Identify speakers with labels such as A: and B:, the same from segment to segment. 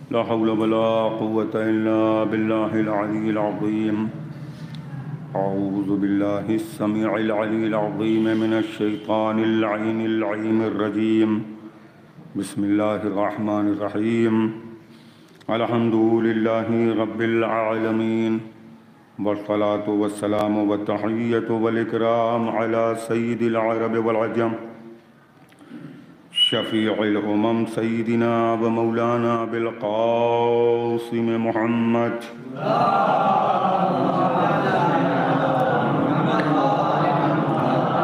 A: ला हौला वला कुव्वता इल्ला बिल्लाहिल अलिय्यिल अज़ीम। अऊज़ु बिल्लाहिस समीइल अलील अज़ीम मिनश शैतानिर लईनिल लईमिर रजीम। बिस्मिल्लाहिर रहमानिर रहीम। अल्हम्दुलिल्लाहि रब्बिल आलमीन वस्सलातु वस्सलामु वत्तहिय्यतु वल इकराम अला सय्यिदिल अरब वल अजम शफ़ीइल उमम सय्यिदिना व मौलाना अबिल क़ासिम मुहम्मद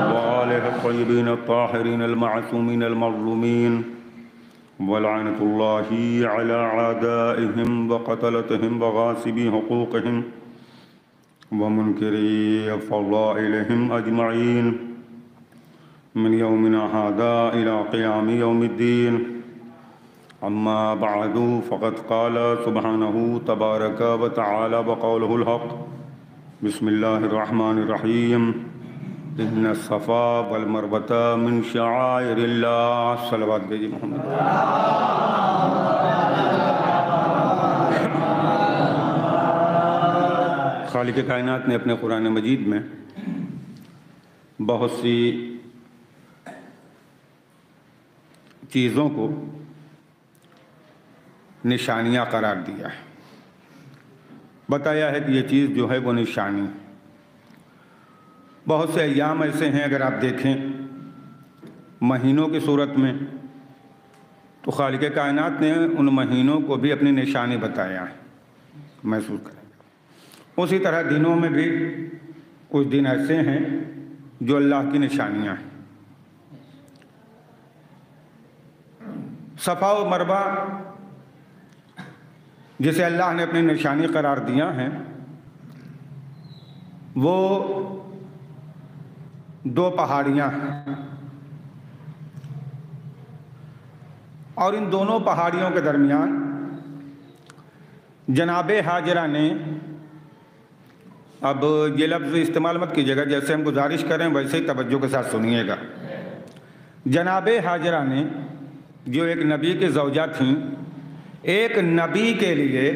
A: व आलिहि त्तय्यिबीन अत्ताहिरीन अल-मअसूमीन अल-मज़लूमीन वलअनतुल्लाहि अला आदाइहिम व क़तलतिहिम व गासिबी हुक़ूक़िहिम व मुनकिरी फ़ज़ाइलिहिम अजमईन मिन यौमिना हाज़ा इला क़ियामि यौमिद्दीन। अम्मा बअदु फ़क़द क़ाल सुब्हानहु तबारक व तआला व क़ौलुहुल हक़। बिस्मिल्लाहिर रहमानिर रहीम। इन्ना सफ़ा वल मरवता मिन शआइरिल्लाह। सल्लल्लाहु अलैहि मोहम्मद। खालिक़ कायनात ने अपने कुरान मजीद में बहुत सी चीज़ों को निशानियाँ करार दिया है। बताया है कि ये चीज़ जो है वो निशानी। बहुत से अय्याम ऐसे हैं, अगर आप देखें महीनों की सूरत में, तो खालिक़ कायनात ने उन महीनों को भी अपनी निशानी बताया है, महसूस करेंगे। उसी तरह दिनों में भी कुछ दिन ऐसे हैं जो अल्लाह की निशानियाँ हैं। सफ़ा व मरवा जिसे अल्लाह ने अपनी निशानी करार दिया है, वो दो पहाड़ियाँ हैं और इन दोनों पहाड़ियों के दरमियान जनाबे हाजरा ने, अब ये लफ्ज़ इस्तेमाल मत कीजिएगा, जैसे हम गुजारिश करें वैसे ही तवज्जो के साथ सुनिएगा। जनाबे हाजरा ने जो एक नबी की ज़ौजा थी, एक नबी के लिए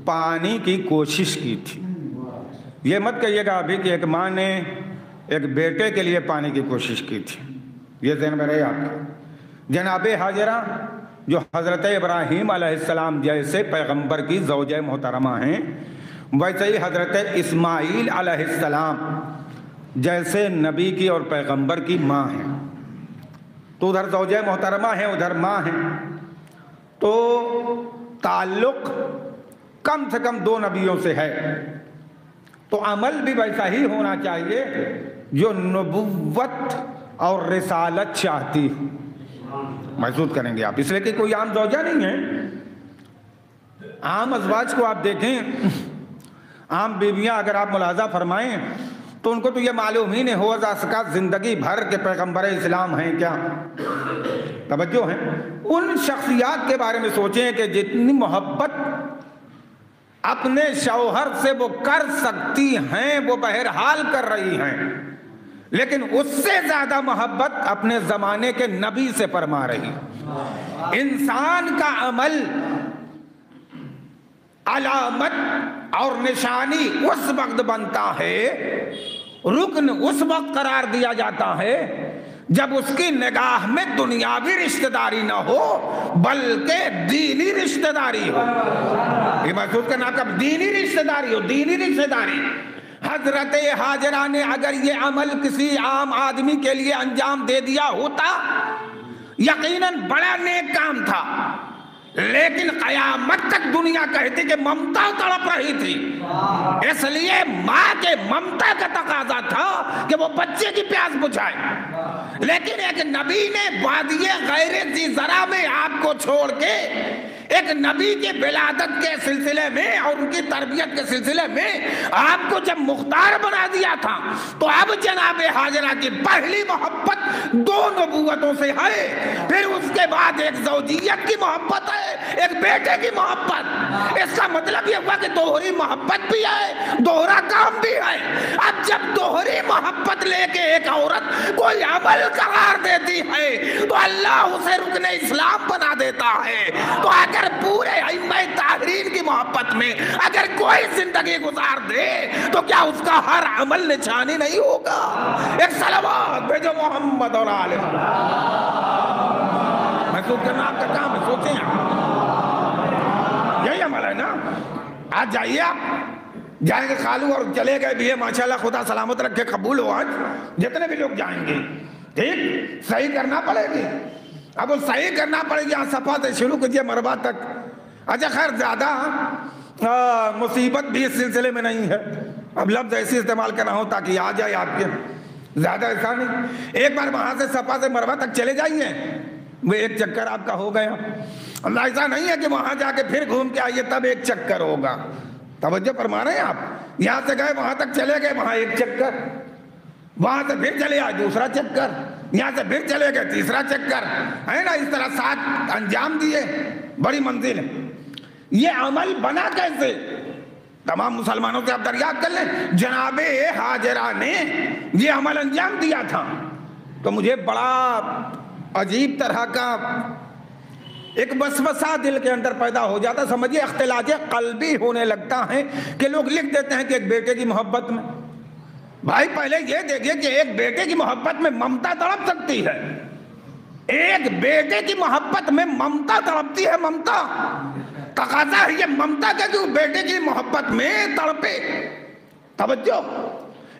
A: पानी की कोशिश की थी। ये मत कहिएगा अभी कि एक माँ ने एक बेटे के लिए पानी की कोशिश की थी, ये ज़हन में रहे आपके। जनाबे हाजरा जो हज़रत इब्राहीम अलैहिस्सलाम जैसे पैगंबर की ज़ौजा मोहतरमा हैं, वैसे ही हज़रत इस्माईल अलैहिस्सलाम जैसे नबी की और पैगंबर की माँ हैं। तो उधर ज़ौजा मोहतरमा है, उधर माँ है, तो ताल्लुक़ कम से कम दो नबियों से है। तो अमल भी वैसा ही होना चाहिए जो नबुव्वत और रिसालत चाहती हो। महसूस करेंगे आप, इसलिए कि कोई आम ज़ौजा नहीं है। आम अज़वाज को आप देखें, आम बीवियाँ अगर आप मुलाज़ा फरमाएं तो उनको तो ये मालूम ही नहीं हो सका ज़िंदगी भर के पैगंबर इस्लाम हैं क्या। तवज्जो है। उन शख्सियात के बारे में सोचें कि जितनी मोहब्बत अपने शौहर से वो कर सकती हैं, वो बहरहाल कर रही हैं, लेकिन उससे ज़्यादा मोहब्बत अपने ज़माने के नबी से फरमा रही। इंसान का अमल अलामत और निशानी उस वक्त बनता है, रुकन उस वक्त करार दिया जाता है जब उसकी निगाह में दुनियावी रिश्तेदारी न हो बल्कि दीनी रिश्तेदारी हो। ये महसूस करना, कब दीनी रिश्तेदारी हो, दीनी रिश्तेदारी। हजरत हाजरा ने अगर ये अमल किसी आम आदमी के लिए अंजाम दे दिया होता, यकीनन बड़ा नेक काम था, लेकिन कयामत तक दुनिया कहती कि ममता तड़प रही थी, इसलिए माँ के ममता का तकाजा था कि वो बच्चे की प्यास बुझाए। लेकिन एक नबी ने वादिये गैरे ज़ी ज़रा में आपको छोड़ के एक नबी के विलादत के सिलसिले में और उनकी तरबियत के सिलसिले में आपको जब मुख्तार बना दिया था, तो अब जनाबे हाजरा की पहली मोहब्बत दो नबूवतों से है, फिर उसके बाद एक ज़ौजियत की मोहब्बत है, एक बेटे की मोहब्बत। इसका मतलब यह हुआ कि दोहरी मोहब्बत भी है, दोहरा काम भी है। अब जब दोहरी मोहब्बत लेके एक एक औरत कोई अमल करार देती है तो अल्लाह उसे रुकने इस्लाम बना देता है। तो अगर पूरे अइम्मा ताहरीन की मोहब्बत में अगर कोई जिंदगी गुजार दे तो क्या उसका हर अमल निशानी नहीं होगा? एक सलावत भेजो मोहम्मद और आले महसूस करना आपका काम है। सोचें यही अमल है ना। आज जाइए, आप जाएंगे खालू और चले गए भी है, माशाल्लाह खुदा सलामत रखे, कबूल हो। आज जितने भी लोग जाएंगे ठीक सही करना पड़ेगी। अब वो सही करना पड़ेगी। यहाँ सफा से शुरू कीजिए मरबा तक। अच्छा खैर ज्यादा मुसीबत भी इस सिलसिले में नहीं है। अब लफ्ज ऐसे इस्तेमाल कर रहा हूँ ताकि आ जाए आपके, ज्यादा ऐसा नहीं। एक बार वहां से सफा से मरबा तक चले जाइए, वो एक चक्कर आपका हो गया। अब ऐसा नहीं है कि वहां जाके फिर घूम के आइए तब एक चक्कर होगा। तवज्जो फरमा रहे हैं आप। यहां से गए वहां तक चले गए, वहां एक चक्कर, वहां से फिर चले आए दूसरा चक्कर, यहां से फिर चले गए तीसरा चक्कर, है ना। इस तरह 7 अंजाम दिए, बड़ी मंजिल है। ये अमल बना कैसे? तमाम मुसलमानों से आप दरियाफ्त कर लें, जनाबे हाजरा ने ये अमल अंजाम दिया था। तो मुझे बड़ा अजीब तरह का एक वसवसा दिल के अंदर पैदा हो जाता, समझिए इख्तिलाज क़ल्बी होने लगता है कि लोग लिख देते हैं कि एक बेटे की मोहब्बत में। भाई पहले ये देखिए कि एक बेटे की मोहब्बत में ममता तड़प सकती है। एक बेटे की मोहब्बत में ममता तड़पती है। ममता तकाजा है ये ममता का कि बेटे की मोहब्बत में तड़पे। तवज्जो।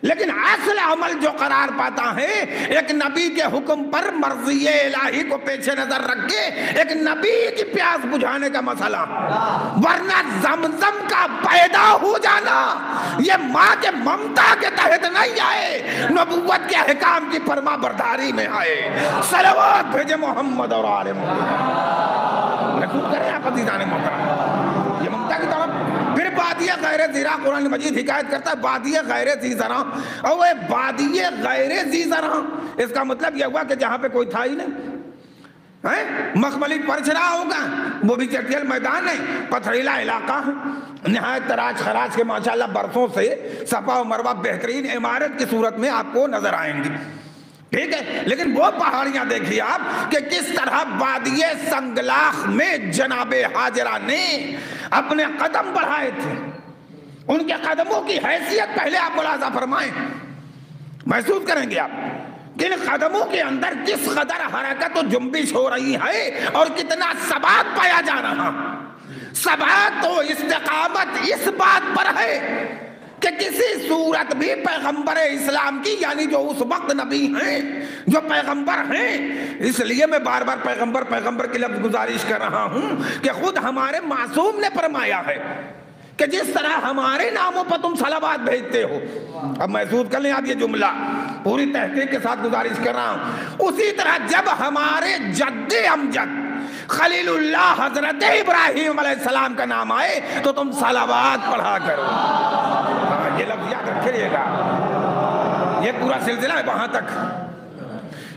A: लेकिन असल अमल जो करार पाता है एक नबी के हुक्म पर मर्ज़ी इलाही को पेश नजर रख के, एक नबी की प्यास बुझाने का मसला, वरना ज़मज़म का पैदा हो जाना ये माँ के ममता के तहत नहीं आए, नबुव्वत के अहकाम की फरमा बरदारी में आए। सलावत भेजे मोहम्मद और आले मोहम्मद। महसूस करें आप अज़ीज़ान मोहतरम ये ममता की तरफ। फिर बादिया गैर ज़ीरा, कुरान मजीद हिकायत करता है बादिया गैर ज़ी ज़रा। और वो बादिया गैर ज़ी ज़रा इसका मतलब यह हुआ कि जहां पे कोई था ही नहीं, है मखमली परछ रहा होगा, वो भी चटियल मैदान है, पथरीला इलाका है, नहायत तराज खराज के माशाल्लाह बरसों से सफा और मरवा बेहतरीन इमारत की सूरत में आपको नजर आएंगी। ठीक है, लेकिन वो पहाड़ियां देखिए आप कि किस तरह वादिये संगलाख में जनाबे हाजरा ने अपने कदम बढ़ाए थे। उनके कदमों की हैसियत पहले आप मुलाजा फरमाएं, महसूस करेंगे आप कि इन कदमों के अंदर किस कदर हरकत और जुम्बिश हो रही है और कितना सबात पाया जा रहा। सबात तो इस्तिकामत इस बात पर है कि किसी सूरत भी पैगंबर इस्लाम की, यानी जो उस वक्त नबी हैं, जो पैगंबर हैं, इसलिए मैं बार बार पैगंबर पैगंबर की लफ्ज गुजारिश कर रहा हूं कि खुद हमारे मासूम ने फरमाया है कि जिस तरह हमारे नामों पर तुम सलावात भेजते हो, अब महसूस कर लें आप ये जुमला, पूरी तहकीक के साथ गुजारिश कर रहा हूं, उसी तरह जब हमारे जद्दे अमजद खलीलुल्लाह हजरत इब्राहिम अलैहिस्सलाम का नाम आए तो तुम सलावात पढ़ा करो। हाँ, ये लफ्ज याद रखिएगा, ये पूरा सिलसिला है वहां तक।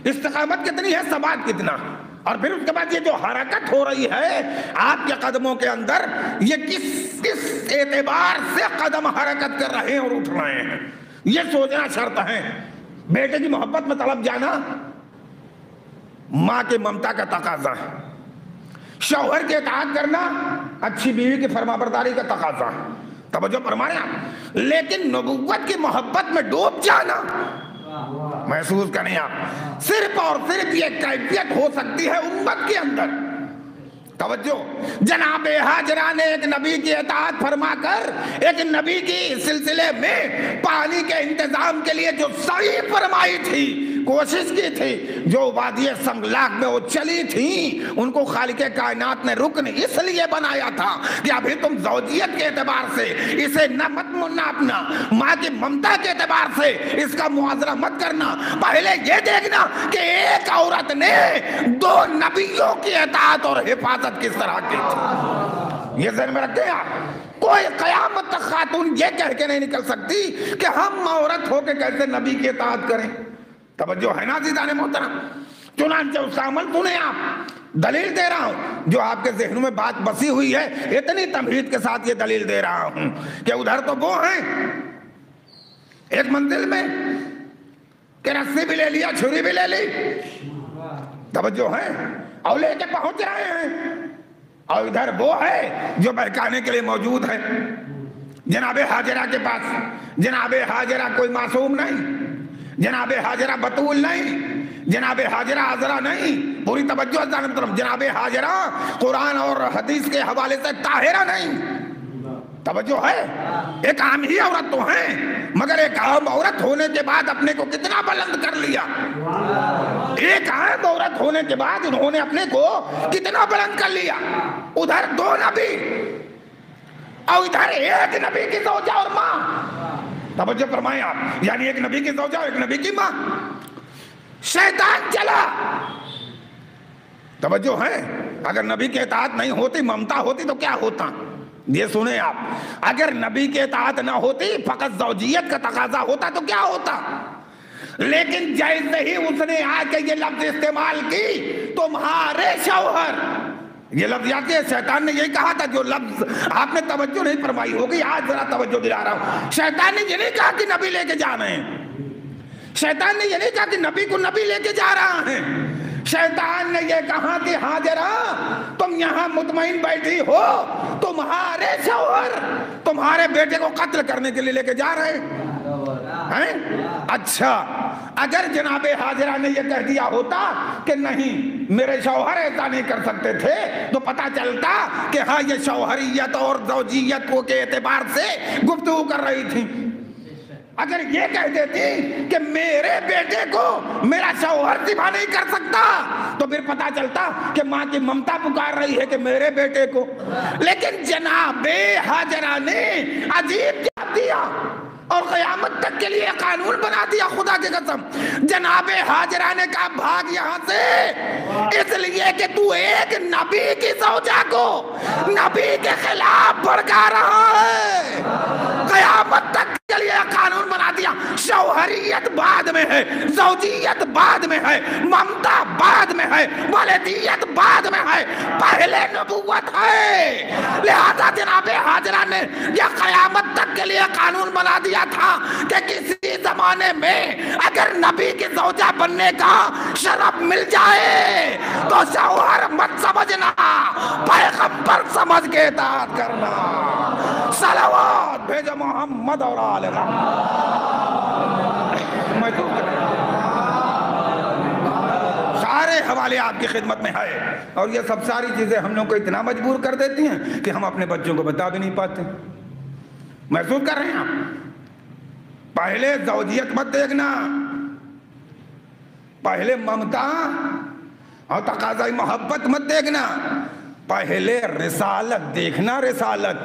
A: इस्तिकामत कितनी है, सबात कितना, और फिर उसके बाद ये जो हरकत हो रही है आपके कदमों के अंदर, ये किस एतबार से कदम हरकत कर रहे हैं और उठ रहे हैं, ये सोचना शर्त है। बेटे की मोहब्बत में तड़प जाना माँ के ममता का तकाजा है, शौहर के इताअत करना अच्छी बीवी की फरमाबरदारी का तकाजा है। तवज्जो फरमाएं आप। लेकिन नबुव्वत की मोहब्बत में डूब जाना, महसूस करें आप, सिर्फ और सिर्फ ये कैफियत हो सकती है उम्मत के अंदर। तवज्जो, जनाबे हाजरा ने एक नबी की इताअत फरमाकर एक नबी की सिलसिले में पानी के इंतजाम के लिए जो सही फरमाई थी, कोशिश की थी, जो वादिये संगलाख में वो चली थी, उनको खालिके कायनात ने रुकन इसलिए बनाया था कि अभी तुम ज़ौजियत के एतबार से इसे न मत नापना, माँ की ममता के एतबार से इसका मुआवजा मत करना। पहले ये देखना कि एक औरत ने 2 नबियों की इताअत और हिफाजत किस तरह की थी। ये ज़हन में रखें आप। कोई कयामत तक खातून ये कह के नहीं निकल सकती कि हम औरत होकर कैसे नबी की इताअत करें। तवज्जो है ना अज़ीज़ान मोहतरम। चुनांचे उसका अमल सुने आप, दलील दे रहा हूं, जो आपके ज़हनों में बात बसी हुई है इतनी तमहीद के साथ ये दलील दे रहा हूं कि उधर तो वो हैं एक मंजिल में कि रस्सी भी ले लिया, छुरी भी ले ली, तवज्जो है, और लेके पहुंच रहे हैं। और इधर वो है जो बहकाने के लिए मौजूद है जनाबे हाजिरा के पास। जनाबे हाजिरा कोई मासूम नहीं, जनाबे हाजिरा बतूल नहीं, जनाबे हाजिरा आजरा नहीं, पूरी तवज्जो जनाबे हाजिरा कुरान और हदीस के हवाले से ताहिरा नहीं। तवज्जो है, एक आम ही औरत तो है, मगर एक आम औरत होने के बाद अपने को कितना बुलंद कर लिया। एक आम औरत होने के बाद उन्होंने अपने को कितना बुलंद कर लिया। उधर 2 नबी और इधर एक नबी की ज़ौजा और माँ। तवज्जो फरमाएं आप, यानी एक नबी की ज़ौजा और एक नबी की माँ। शैतान चला। तवज्जो है, अगर नबी के इताअत नहीं होती, ममता होती तो क्या होता। ये सुने आप, अगर नबी के इताअत ना होती, फकत ज़ौजियत का तकाजा होता तो क्या होता। लेकिन जैसे ही उसने आके ये लफ्ज इस्तेमाल की, तुम्हारे शौहर, ये लफ्ज आके शैतान ने यही कहा था, जो लफ्ज आपने तवज्जो नहीं फरमाई होगी, आज जरा तवज्जो दिला रहा हूं। शैतान ने ये नहीं कहा कि नबी लेके जा रहे हैं, शैतान ने ये नहीं कहा कि नबी को नबी लेके जा रहा है। शैतान ने ये कहा कि हाजिरा तुम यहाँ मुतमईन बैठी हो, तुम्हारे शौहर तुम्हारे बेटे को कत्ल करने के लिए लेके जा रहे हैं। अच्छा, अगर जनाबे हाजिरा ने यह कह दिया होता कि नहीं मेरे शौहर ऐसा नहीं कर सकते थे, तो पता चलता कि हाँ ये शौहरियत और ज़ौजियत के एतबार से गुफ्तगू कर रही थी। अगर ये कह देती कि मेरे बेटे को मेरा शौहर सिवा नहीं कर सकता, तो फिर पता चलता कि माँ की ममता पुकार रही है कि मेरे बेटे को। लेकिन जनाबे हाजिरा ने अजीब जवाब दिया और क़यामत तक के लिए कानून बना दिया। खुदा की कसम, जनाबे हाजिरा ने कहा भाग यहाँ से, इसलिए कि तू एक नबी की ज़ौजा को नबी के खिलाफ भड़का रहा है। क़यामत तक के लिए कानून बना दिया। शौहरियत बाद में है, ज़ौजियत बाद में है, ममता बाद में है, वलदियत बाद में है, पहले नबूवत है। लिहाजा जनाबे हाजिरा ने यह क़यामत तक के लिए कानून बना दिया था कि किसी जमाने में अगर नबी की ज़ौजा बनने का शरफ मिल जाए तो शौहर मत समझना, पैगंबर समझ के इताअत करना। सलावत भेजो मोहम्मद और आले सारे हवाले आपकी खिदमत में है। और ये सब सारी चीजें हम लोग को इतना मजबूर कर देती हैं कि हम अपने बच्चों को बता भी नहीं पाते। महसूस कर रहे हैं आप? पहले ज़ौजियत मत देखना, पहले ममता और तकाज़ाई मोहब्बत मत देखना, पहले रिसालत देखना, रिसालत,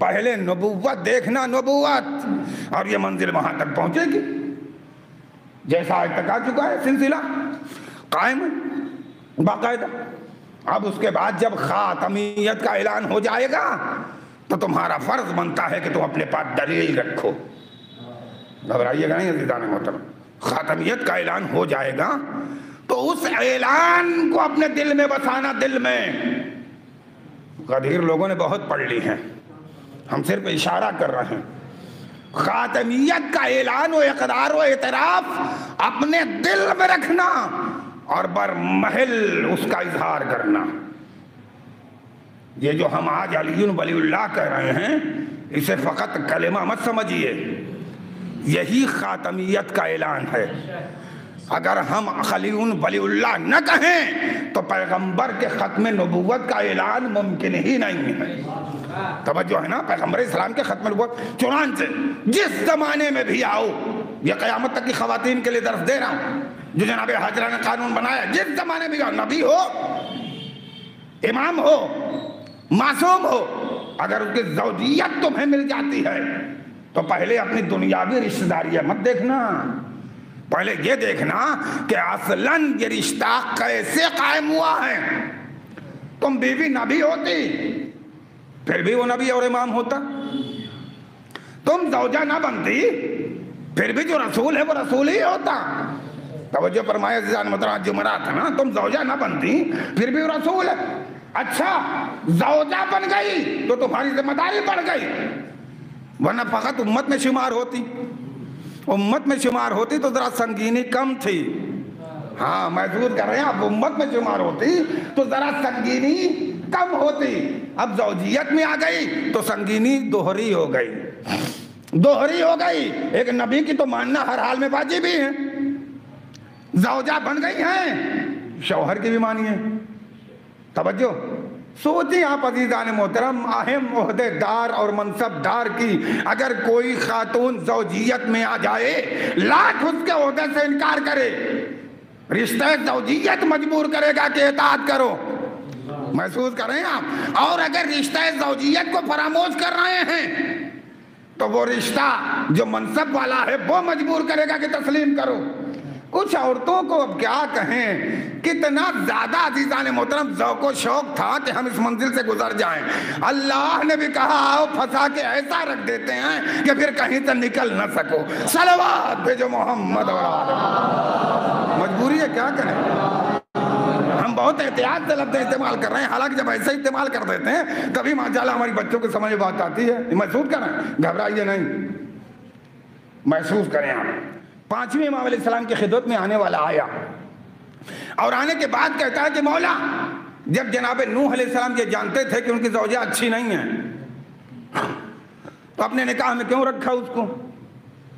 A: पहले नबूवत देखना, नबूवत। और ये मंजिल वहां तक पहुंचेगी जैसा आज तक आ चुका है, सिलसिला कायम है बाकायदा। अब उसके बाद जब खातमियत का ऐलान हो जाएगा तो तुम्हारा फर्ज बनता है कि तुम अपने पास दलील रखो। घबराइएगा नहीं अज़ीज़ान मोहतरम, खातमियत का ऐलान हो जाएगा तो उस ऐलान को अपने दिल में बसाना। दिल में गदीर लोगों ने बहुत पढ़ ली है, हम सिर्फ इशारा कर रहे हैं। खातमियत का ऐलान व इक़रार व एतराफ़ अपने दिल में रखना और बरमहल उसका इजहार करना। ये जो हम आज अलीयुन वलीउल्लाह कह रहे हैं, इसे फ़कत कलेमा मत समझिए, यही खातमियत का ऐलान है। अगर हम अलीयुन वलीउल्लाह न कहें तो पैगंबर के ख़त्म नबूवत का ऐलान मुमकिन ही नहीं है। तवज्जो है ना, पैगंबर इस्लाम के ख़त्म नबूवत। चुनांचे जिस ज़माने में भी आओ, ये क़यामत तक की ख़वातीन के लिए दर्स दे रहा हूँ, जो जनाबे हाजिरा ने कानून बनाया, जिस ज़माने में आओ, नबी हो, इमाम हो, मासूम हो, अगर उसकी ज़ौजियत तुम्हें मिल जाती है तो पहले अपनी दुनियावी रिश्तेदारियाँ मत देखना, पहले ये देखना कि असलन ये रिश्ता कैसे कायम हुआ है। तुम बीवी नबी होती फिर भी वो नबी और इमाम होता, तुम ज़ौजा ना बनती फिर भी जो रसूल है वो रसूल ही होता। तवज्जो फरमाया जुमरात है ना, तुम ज़ौजा ना बनती फिर भी वो रसूल है। अच्छा, ज़ौजा बन गई तो तुम्हारी जिम्मेदारी बढ़ गई, वरना फ़कत उम्मत में शुमार होती। उम्मत में शुमार होती तो जरा संगीनी कम थी। हाँ, महसूस कर रहे हैं आप, उम्मत में शुमार होती तो जरा संगीनी कम होती। अब ज़ौजियत में आ गई तो संगीनी दोहरी हो गई, दोहरी हो गई। एक नबी की तो मानना हर हाल में वाजिब ही है। ज़ौजा बन गई हैं, शौहर की भी मानिए। तवज्जो, सोचिए आप अजीज़ान मोहतरम, अहम ओहदेदार और मनसबदार की अगर कोई खातून ज़ौजियत में आ जाए, लाख उसके ओहदे से इनकार करे, रिश्ते ज़ौजियत मजबूर करेगा कि इताअत करो। महसूस कर रहे हैं आप? और अगर रिश्ते ज़ौजियत को फरामोश कर रहे हैं तो वो रिश्ता जो मनसब वाला है वो मजबूर करेगा कि तस्लीम करो। कुछ औरतों को अब क्या कहें, कितना ज्यादा अजीज़ान मोहतरम ज़ौक़ शौक था कि हम इस मंजिल से गुजर जाएं। अल्लाह ने भी कहा आओ फंसा के ऐसा रख देते हैं कि फिर कहीं से निकल न सको। सलवात भेजो मोहम्मद। मजबूरी है, क्या करें। हम बहुत एहतियात से लफ्ज़ इस्तेमाल कर रहे हैं, हालांकि जब ऐसे इस्तेमाल कर देते हैं तभी माशाअल्लाह हमारी बच्चों की समझ में बात आती है। महसूस करें, घबराइए नहीं, महसूस करें आप। 5वें इमाम अलैहिस्सलाम की खिदमत में आने वाला आया और आने के बाद कहता है कि मौला, जब जनाब नूह अलैहिस्सलाम ये जानते थे कि उनकी ज़ौजा अच्छी नहीं है तो अपने निकाह में क्यों रखा उसको?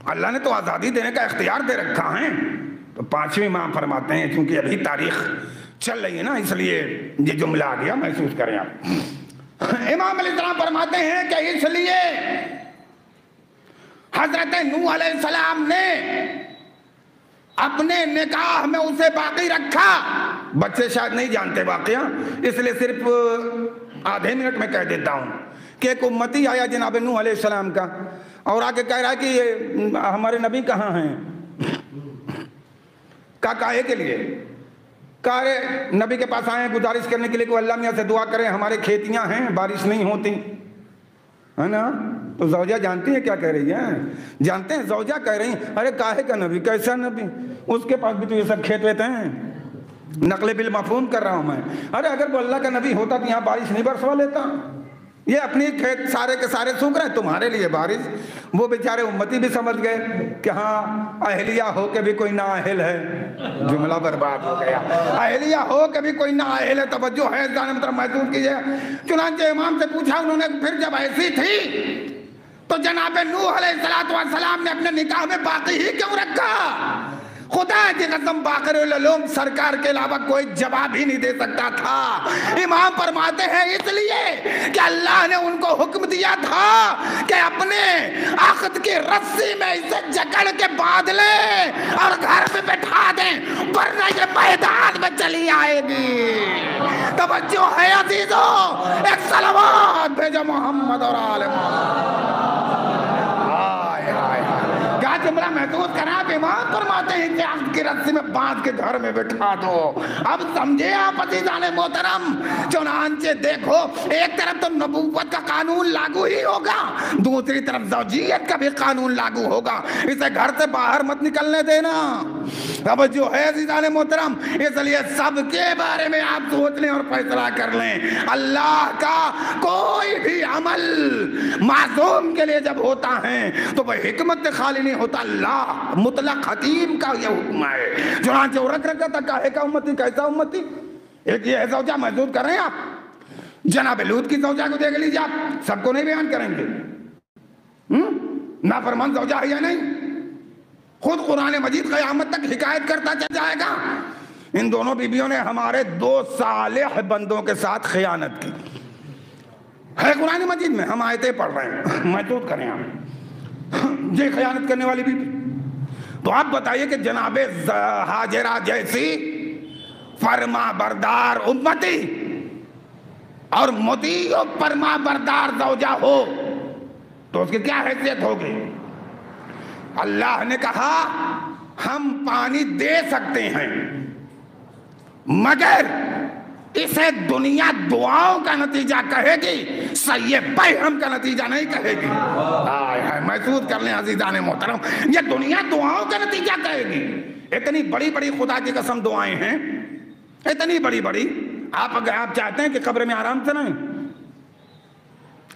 A: अल्लाह ने तो आज़ादी देने का इख्तियार दे रखा है। तो 5वें इमाम फरमाते हैं, क्योंकि अभी तारीख चल रही है ना, इसलिए ये जुमला आ गया, महसूस करें आप। इमाम अलैहिस्सलाम फरमाते हैं कि इसलिए हजरत नूह अलैहिस्सलाम ने अपने निकाह में उसे बाकी रखा। बच्चे शायद नहीं जानते वाकया, इसलिए सिर्फ आधे मिनट में कह देता हूं कि एक उम्मती आया जनाब नूह अलैहिस्सलाम का और आके कह रहा है कि हमारे नबी कहाँ हैं। काहे के लिए? कारे नबी के पास आए हैं गुजारिश करने के लिए कि अल्लाह मियाँ से दुआ करें, हमारे खेतियां हैं, बारिश नहीं होती है ना। तो ज़ौजा जानती है क्या कह रही है? जानते हैं ज़ौजा कह रही है, अरे काहे का नबी, कैसा नबी, उसके पास भी तो ये सब खेत वेत हैं। नकले बिल मफहूम कर रहा हूं मैं। अरे अगर वो अल्लाह का नबी होता तो यहाँ बारिश नहीं बरसवा लेता। ये अपनी खेत सारे के सारे सूख रहे हैं, तुम्हारे लिए बारिश। वो बेचारे उम्मती भी समझ गए कि हाँ अहलिया हो के भी कोई नाअहल है। जुमला बर्बाद हो गया। अहलिया हो के भी कोई नाअहल है, तवज्जो है, मतलब महसूस कीजिए। चुनांचे इमाम से पूछा उन्होंने, फिर जब ऐसी थी तो जनाब नूह अलैहिस्सलाम ने अपने निकाह में बाकी ही क्यों रखा? खुदा की कसम बाक़िर उल-उलूम सरकार के अलावा कोई जवाब ही नहीं दे सकता था। इमाम फरमाते हैं इसलिए कि अल्लाह ने उनको हुक्म दिया था कि अपने अक़द की रस्सी में इसे जकड़ के बांध ले और घर में बैठा दें, वरना ये मैदान में चली आएगी। तवज्जो है अज़ीज़ों, एक सलावत भेजो मोहम्मद और आले मोहम्मद। क्या जुमला महसूस करा? इमाम फरमाते हैं कि अक़द की रस्सी में बांध के घर में बैठा दो। अब समझे आप अज़ीज़ान मोहतरम, चुनांचे देखो, एक तरफ तो नबूवत का कानून लागू ही होगा, दूसरी तरफ ज़ौजियत का भी कानून लागू होगा। इसे घर से बाहर मत निकलने देना। अब जो है अज़ीज़ान मोहतरम, इसलिए सबके बारे में आप सोच लें और फैसला कर लें। अल्लाह का कोई भी अमल मासूम के लिए जब होता है तो वह हिकमत से खाली नहीं होता। अल्लाह मुतलक हकीम का यह हुक्म है। चुनांचे वो रख रखा था काहे का उम्मती, कैसा उम्मती। एक ये है ज़ौजा, महसूस कर रहे हैं आप। जनाब लूत की ज़ौजा को देख लीजिए आप, सबको नहीं बयान करेंगे। नाफरमान ज़ौजा है या नहीं, खुद कुरान मजीद क़यामत तक हिकायत करता चल जाएगा। इन दोनों बीबियों ने हमारे 2 सालेह बंदों के साथ खियानत की है। कुरान मजीद में हम आयतें पढ़ रहे हैं, महसूस करें आप। ये खयानत करने वाली बीबी। तो आप बताइए कि जनाबे हाजिरा जैसी फरमा बरदार उम्मती और मुती फरमा बरदार ज़ौजा हो तो उसकी क्या हैसियत होगी? अल्लाह ने कहा हम पानी दे सकते हैं मगर इसे दुनिया दुआओं का नतीजा कहेगी, सय्यब हम का नतीजा नहीं कहेगी। महसूस कर लें अज़ीज़ान मोहतरम, ये दुनिया दुआओं का नतीजा कहेगी। इतनी बड़ी बड़ी खुदा की कसम दुआएं हैं, इतनी बड़ी बड़ी। आप अगर आप चाहते हैं कि कब्र में आराम से रहें,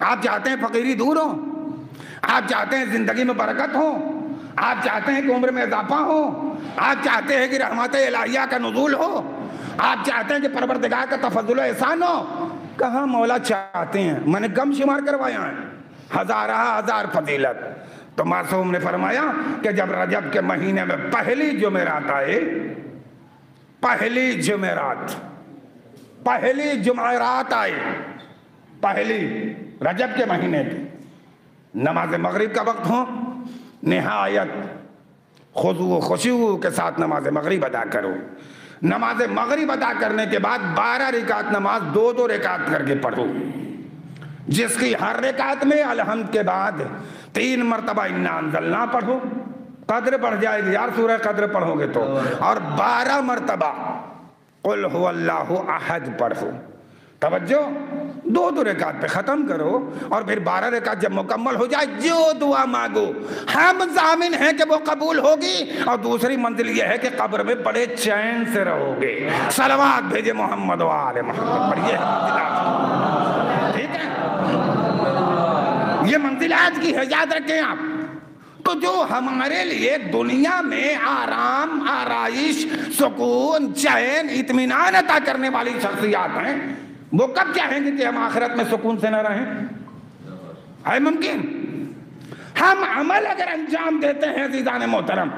A: आप चाहते हैं फकीरी दूर हो, आप चाहते हैं जिंदगी में बरकत हो, आप चाहते हैं कि उम्र में इजाफा हो, आप चाहते हैं कि रहमत इलाहिया का नुज़ूल हो, आप चाहते हैं कि परवरदिगार का तफज़्ज़ुल एहसान हो। कहाँ मौला चाहते हैं, मैंने कम शुमार करवाया है, हजार फजीलत। तो मासूम ने फरमाया कि जब रजब के महीने में पहली जुमेरात आए, पहली जुमेरात आए, पहली रजब के महीने की नमाज मगरिब का वक्त हो, निहायत खुशू खुशू के साथ नमाज मगरिब अदा करो। नमाज मगरिब अदा करने के बाद 12 रिकात नमाज 2-2 रिकात करके पढ़ो, जिसकी हर रिकात में अलहम्द के बाद 3 मरतबा इन्ना अंज़लना पढ़ो, कद्र बढ़ जाएगी यार सूरह कद्र पढ़ोगे तो, और 12 मरतबा कुल हुवल्लाहु अहद पढ़ो। तवज्जो, 2-2 रिकात पे ख़त्म करो और फिर 12 रिकात जब मुकम्मल हो जाए जो दुआ मांगो हम ज़ामिन हैं कि वो कबूल होगी। और दूसरी मंजिल ये है कि कब्र में बड़े चैन से रहोगे। सलवात भेजे मोहम्मद व आले मोहम्मद पढ़िए, ठीक है, ये मंजिलात की है, याद रखें आप। तो जो हमारे लिए दुनिया में आराम, आराइश, सुकून, चैन, इत्मीनान अता करने वाली शख्सियात हैं, वो कब चाहेंगे कि हम आखिरत में सुकून से न रहें? है मुमकिन? हम अमल अगर अंजाम देते हैं अज़ीज़ान मोहतरम,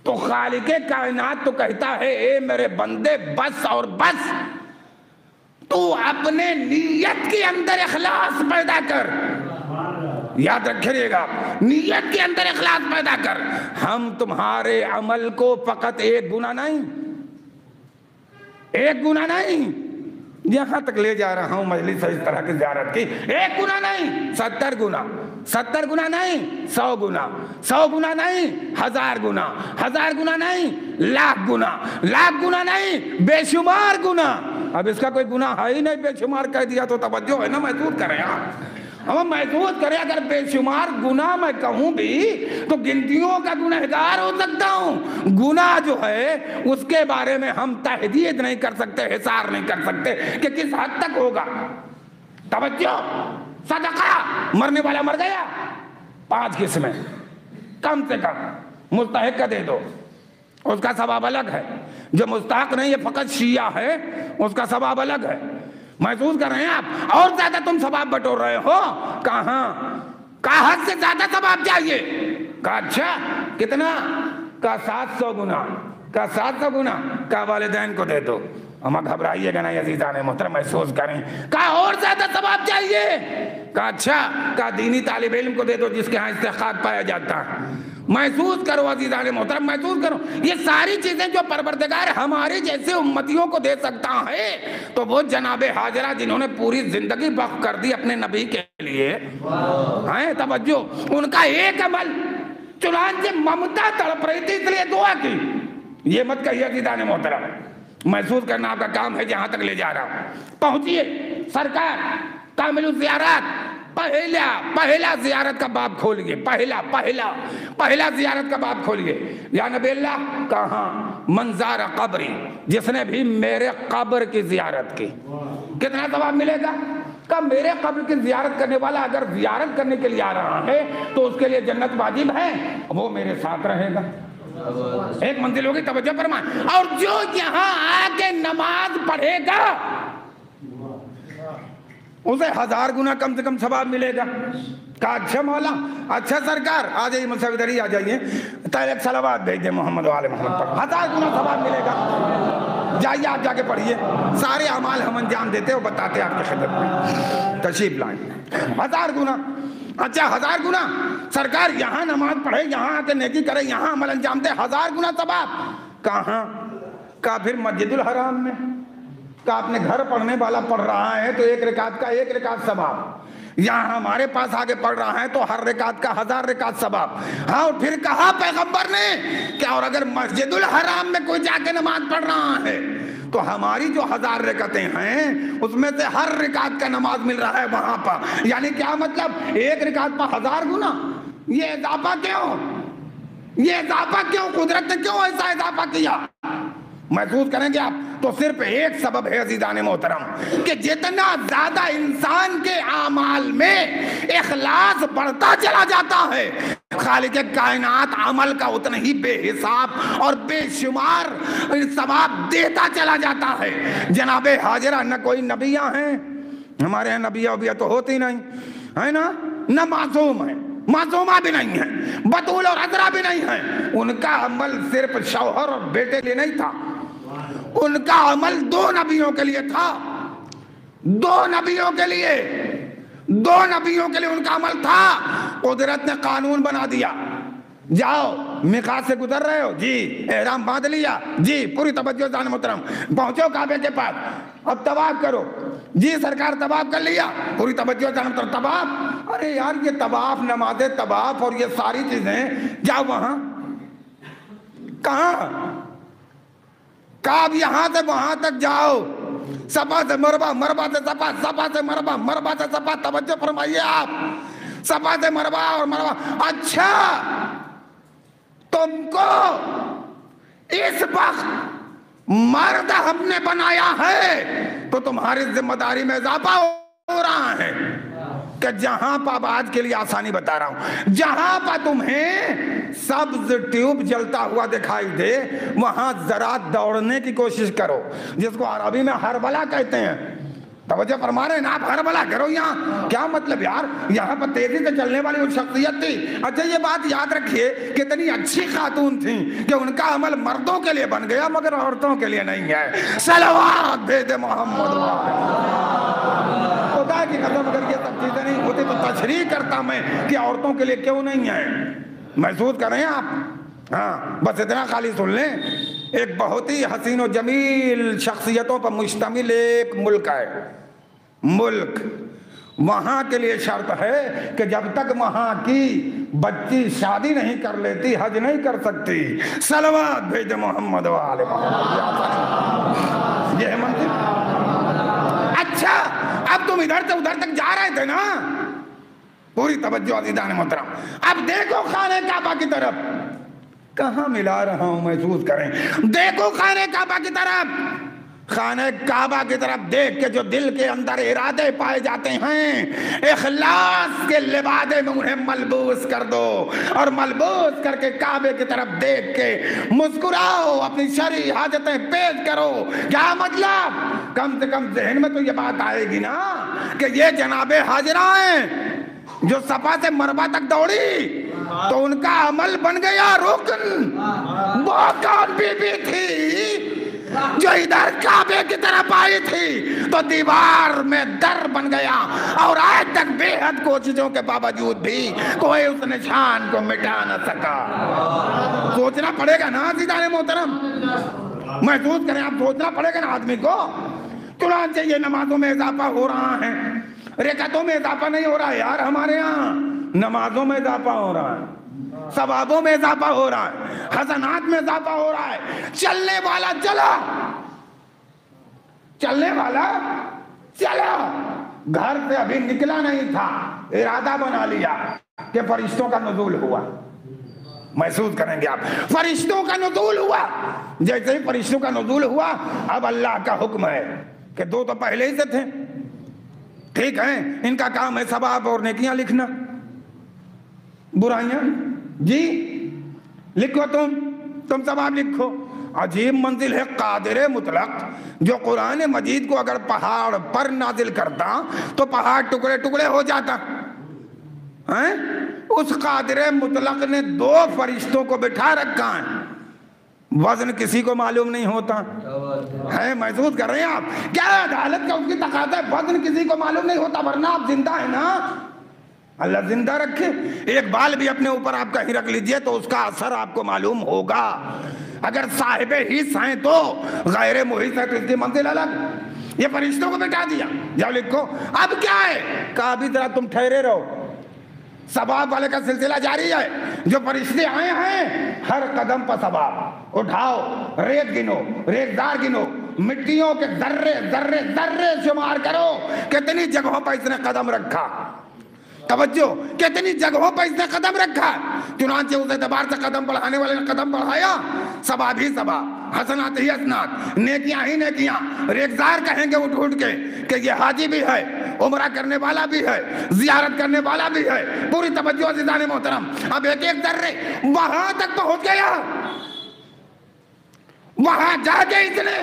A: तो खालिक़े कायनात तो कहता है ए मेरे बंदे बस और बस, तू अपने नीयत के अंदर इखलास पैदा कर। याद रखिएगा, नीयत के अंदर इखलास पैदा कर। हम तुम्हारे अमल को फकत एक गुना नहीं, यहां तक ले जा रहा हूं मजलिस इस तरह की ज़ियारत की, 1 गुना नहीं 70 गुना, 70 गुना नहीं 100 गुना, 100 गुना नहीं 1000 गुना, 1000 गुना नहीं लाख गुना, लाख गुना नहीं बेशुमार गुना। अब इसका कोई गुना है ही नहीं, बेशुमार कह दिया तो तवज्जो है ना, महसूस करें आप, हम महसूस करें। अगर बेशुमार गुना मैं कहूं भी तो गिनतियों का गुनहगार हो सकता हूं। गुना जो है उसके बारे में हम तहदीद नहीं कर सकते, हिसार नहीं कर सकते कि किस हद तक होगा। तवज्जो, सदका, मरने वाला मर गया, 5 किस्में कम से कम मुस्तहिक का दे दो, उसका सवाब अलग है। जो मुस्तहिक नहीं है फकत शिया है, उसका सवाब अलग है। महसूस कर रहे हैं आप? और ज्यादा तुम सवाब बटोर रहे हो। कहाँ हद से ज्यादा सवाब चाहिए? कहा अच्छा कितना? का 700 गुना, का 700 गुना, का वालिदैन को दे दो। हम घबराइएगा नहीं अज़ीज़ान मोहतरम, महसूस करें। का और ज्यादा सवाब चाहिए? का अच्छा, का दीनी तालिब इल्म को दे दो जिसके यहाँ इस्तिक़ाक़ पाया जाता है। महसूस करो अज़ीज़ान मोहतरम, महसूस करो। ये सारी चीजें जो परवरदिगार हमारे जैसे उम्मतियों को दे सकता है, तो वो जनाबे हाजरा जिन्होंने पूरी जिंदगी वक्फ कर दी अपने नबी के लिए, हैं तवज्जो, उनका एक अमल, चुनांचे ममता तड़प रही थी इसलिए दुआ की। ये मत कहिए अज़ीज़ान मोहतरम, महसूस करना आपका काम है, जहां तक ले जा रहा हूं पहुंचिए। सरकार कामिलु ज़ियारत पहला ज़ियारत का बाब खोलिए, पहला ज़ियारत का बाब खोलिए। या नबी अल्लाह, कहाँ? मंज़ार कब्री, जिसने भी मेरे कब्र की ज़ियारत की, कितना सवाब मिलेगा? का मेरे कब्र की ज़ियारत करने वाला अगर ज़ियारत करने के लिए आ रहा है तो उसके लिए जन्नत वाजिब है, वो मेरे साथ रहेगा। एक मंजिल होगी, तवज्जो फरमाएं। और जो यहाँ आके नमाज पढ़ेगा उसे 1000 गुना कम से कम सवाब मिलेगा। कहा अच्छा मौला, अच्छा सरकार, आ जाइए मुझसे इधर ही आ जाइए, तैरे सलावत भेज दे मोहम्मद वाले मोहम्मद पर, 1000 गुना सवाब मिलेगा। जाइए आप जाके पढ़िए, सारे अमाल हम अंजाम देते हो, बताते आपके खिदमत में, तशरीफ लाएं। 1000 गुना, अच्छा 1000 गुना सरकार, यहाँ नमाज पढ़े, यहाँ आके नेकी करे, यहाँ अमल अंजाम दे, 1000 गुना सवाब। कहाँ? का फिर मस्जिदुल हराम में, का अपने घर पढ़ने वाला पढ़ रहा है तो 1 रिकात सवाब, यहाँ हमारे पास आगे पढ़ रहा है तो हर रिकात का 1000 रिकात सवाब। हाँ, और फिर कहा पैगंबर ने क्या, और अगर मस्जिदुल हराम में कोई जाके नमाज पढ़ रहा है तो हमारी जो 1000 रिकातें हैं उसमें से हर रिकात का नमाज मिल रहा है वहां पर। यानी क्या मतलब? 1 रिकात पर 1000 गुना। ये इजाफा क्यों? कुदरत ने क्यों ऐसा इजाफा किया? महसूस करेंगे आप, तो सिर्फ एक सबब है अज़ीज़ान मोहतरम कि जितना ज्यादा इंसान के आमाल में इखलास बढ़ता चला जाता है, खालिक कायनात अमल का उतना ही बेहिसाब और बेशुमार सवाब देता चला जाता है। जनाबे हाजिरा, न कोई नबियाँ हैं हमारे यहाँ, नबिया वबिया तो होती नहीं है ना, न मासूम है, मासूमा भी नहीं है, बतूल और अजरा भी नहीं है। उनका अमल सिर्फ शौहर और बेटे के लिए नहीं था, उनका अमल 2 नबियों के लिए था, 2 नबियों के लिए, 2 नबियों के लिए उनका अमल था। कुदरत ने कानून बना दिया, जाओ मिकात से गुजर रहे हो जी, एहराम बांध लिया जी, पूरी तवज्जो जान मोहतरम, पहुंचो काबे के पास, अब तवाफ करो जी, सरकार तवाफ कर लिया, पूरी तवज्जो जान मोहतरम, तवाफ। अरे यार ये तवाफ, नमाज़े तवाफ और ये सारी चीजें, जाओ वहां, कहां, काब यहां से वहां तक जाओ, सफा से मरबा, मरबा से सफा, सफा से मरबा, मरबा से सफा, तवज्जो फरमाइए आप, सफा से मरबा और मरबा। अच्छा तुमको इस वक्त मर्द हमने बनाया है तो तुम्हारी जिम्मेदारी में इजाफा हो रहा है कि जहां पर, आज के लिए आसानी बता रहा हूं, जहां पर तुम्हें सब्ज ट्यूब जलता हुआ दिखाई दे वहां जरा दौड़ने की कोशिश करो, जिसको अरबी में हरबला कहते हैं। तवज्जो फरमा रहे हैं ना आप, हरबला करो। यहाँ क्या मतलब यार, यहाँ पर तेजी से चलने वाली वो शख्सियत थी। अच्छा ये बात याद रखिए, कितनी अच्छी खातून थी कि उनका अमल मर्दों के लिए बन गया मगर औरतों के लिए नहीं है। सलवात भेदे मोहम्मद, खुदा की कसम अगर ये सब चीजें नहीं होती तो तशरीह करता मैं कि औरतों के लिए क्यों नहीं है। महसूस करें आप, हाँ बस इतना खाली सुन लें, एक बहुत ही हसीन और जमील शख्सियतों पर मुश्तमिल एक मुल्क है, मुल्क, वहां के लिए शर्त है कि जब तक वहां की बच्ची शादी नहीं कर लेती हज नहीं कर सकती। सलवात भेज मोहम्मद वाले मोहम्मद, ये है मंजिल। अच्छा अब तुम इधर से उधर तक जा रहे थे ना, पूरी तवज्जो अज़ीज़ान मोहतरम, अब देखो खाने काबा की तरफ, कहां मिला रहा हूं महसूस करें, देखो खाने काबा की तरफ, खाने काबा की तरफ देख के जो दिल के अंदर इरादे पाए जाते हैं, इखलास के लिबादे में उन्हें मलबूस कर दो और मलबूस करके काबे की तरफ देख के मुस्कुराओ, अपनी शरई हाजतें पेश करो। क्या मतलब, कम से कम जहन में तो ये बात आएगी ना कि ये जनाबे हाजिरा हैं जो सफा से मरबा तक दौड़ी तो उनका अमल बन गया रुकन। वो कौन बीबी थी जो इधर काबे की तरफ आई थी तो दीवार में दर बन गया और आज तक बेहद कोशिशों के बावजूद भी कोई उस निशान को मिटा न सका। सोचना पड़ेगा ना अज़ीज़ान मोहतरम, महसूस करें आप, सोचना पड़ेगा ना आदमी को। चुनांचे ये नमाजों में इजाफा हो रहा है, रिकतों में इजाफा नहीं हो रहा है यार, हमारे यहाँ नमाजों में इजाफा हो रहा है, सवाबों में इजाफा हो रहा है, हसनात में इजाफा हो रहा है। चलने वाला चला, चलने वाला चला, घर से अभी निकला नहीं था, इरादा बना लिया कि फरिश्तों का नुज़ूल हुआ। महसूस करेंगे आप, फरिश्तों का नुज़ूल हुआ। जैसे ही फरिश्तों का नुज़ूल हुआ अब अल्लाह का हुक्म है कि 2 तो पहले ही से थे, ठीक है, इनका काम है सवाब और नेकियां लिखना, बुराइयां जी लिखो, तुम सवाब लिखो। अजीब मंजिल है कादिर मुतलक, जो कुरान मजीद को अगर पहाड़ पर नाजिल करता तो पहाड़ टुकड़े टुकड़े हो जाता है। उस कादिर मुतलक ने 2 फरिश्तों को बिठा रखा है, वजन किसी को मालूम नहीं होता है। महसूस कर रहे हैं आप, क्या अदालत का उसकी तकाज़ा है, वजन किसी को मालूम नहीं होता, वरना आप जिंदा है ना, अल्लाह जिंदा रखे। एक बाल भी अपने ऊपर आप कहीं रख लीजिए तो उसका असर आपको मालूम होगा। अगर साहिबे हिस्स हैं तो गैर मुहिस है तो इसकी मंजिल अलग। ये फरिश्तों को बिठा दिया, जाओ लिखो। अब क्या है, कहा अभी जरा तुम ठहरे रहो, सवाब वाले का सिलसिला जारी है। जो फरिश्ते आए हैं हर कदम पर सवाब उठाओ, रेत गिनो, रेतदार गिनो, मिट्टियों के जर्रे जर्रे जर्रे शुमार करो, कितनी जगहों पर इसने कदम रखा। तवज्जो, कितनी जगहों पर इसने कदम रखा। चुनांचे उस एतबार से कदम बढ़ाने वाले ने कदम बढ़ाया सबा भी सबा, हसनात ही हसनात, नेकियां ही नेकियां। रेगजार कहेंगे उठ उठ के कि ये हाजी भी है, उमरा करने वाला भी है, जियारत करने वाला भी है। पूरी तवज्जो अज़ीज़ान मोहतरम। अब एक एक दर्रे वहां तक पहुंच गया, वहां जाके इसने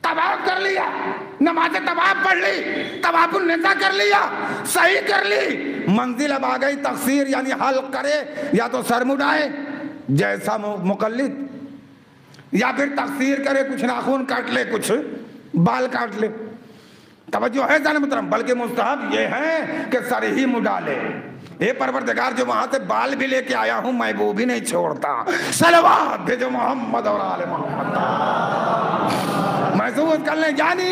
A: तवाफ कर लिया, नमाज तवाफ पढ़ ली, तवाफुन निसा कर लिया, सही कर ली। मंजिल अब आ गई तकसीर, यानी हल करे, या तो सर मुड़ाए जैसा मुकल्लिद, या फिर तकसीर करे, कुछ नाखून काट ले, कुछ बाल काट ले। तवज्जो है जाने मुहतरम। बल्कि मुस्तहब ये है कि सर ही मुड़ा ले। हे परवरदिगार, जो वहां से बाल भी लेके आया हूं मैं वो भी नहीं छोड़ता। सलवात भेजो मोहम्मद और आले मोहम्मद। महसूस कर ले जानी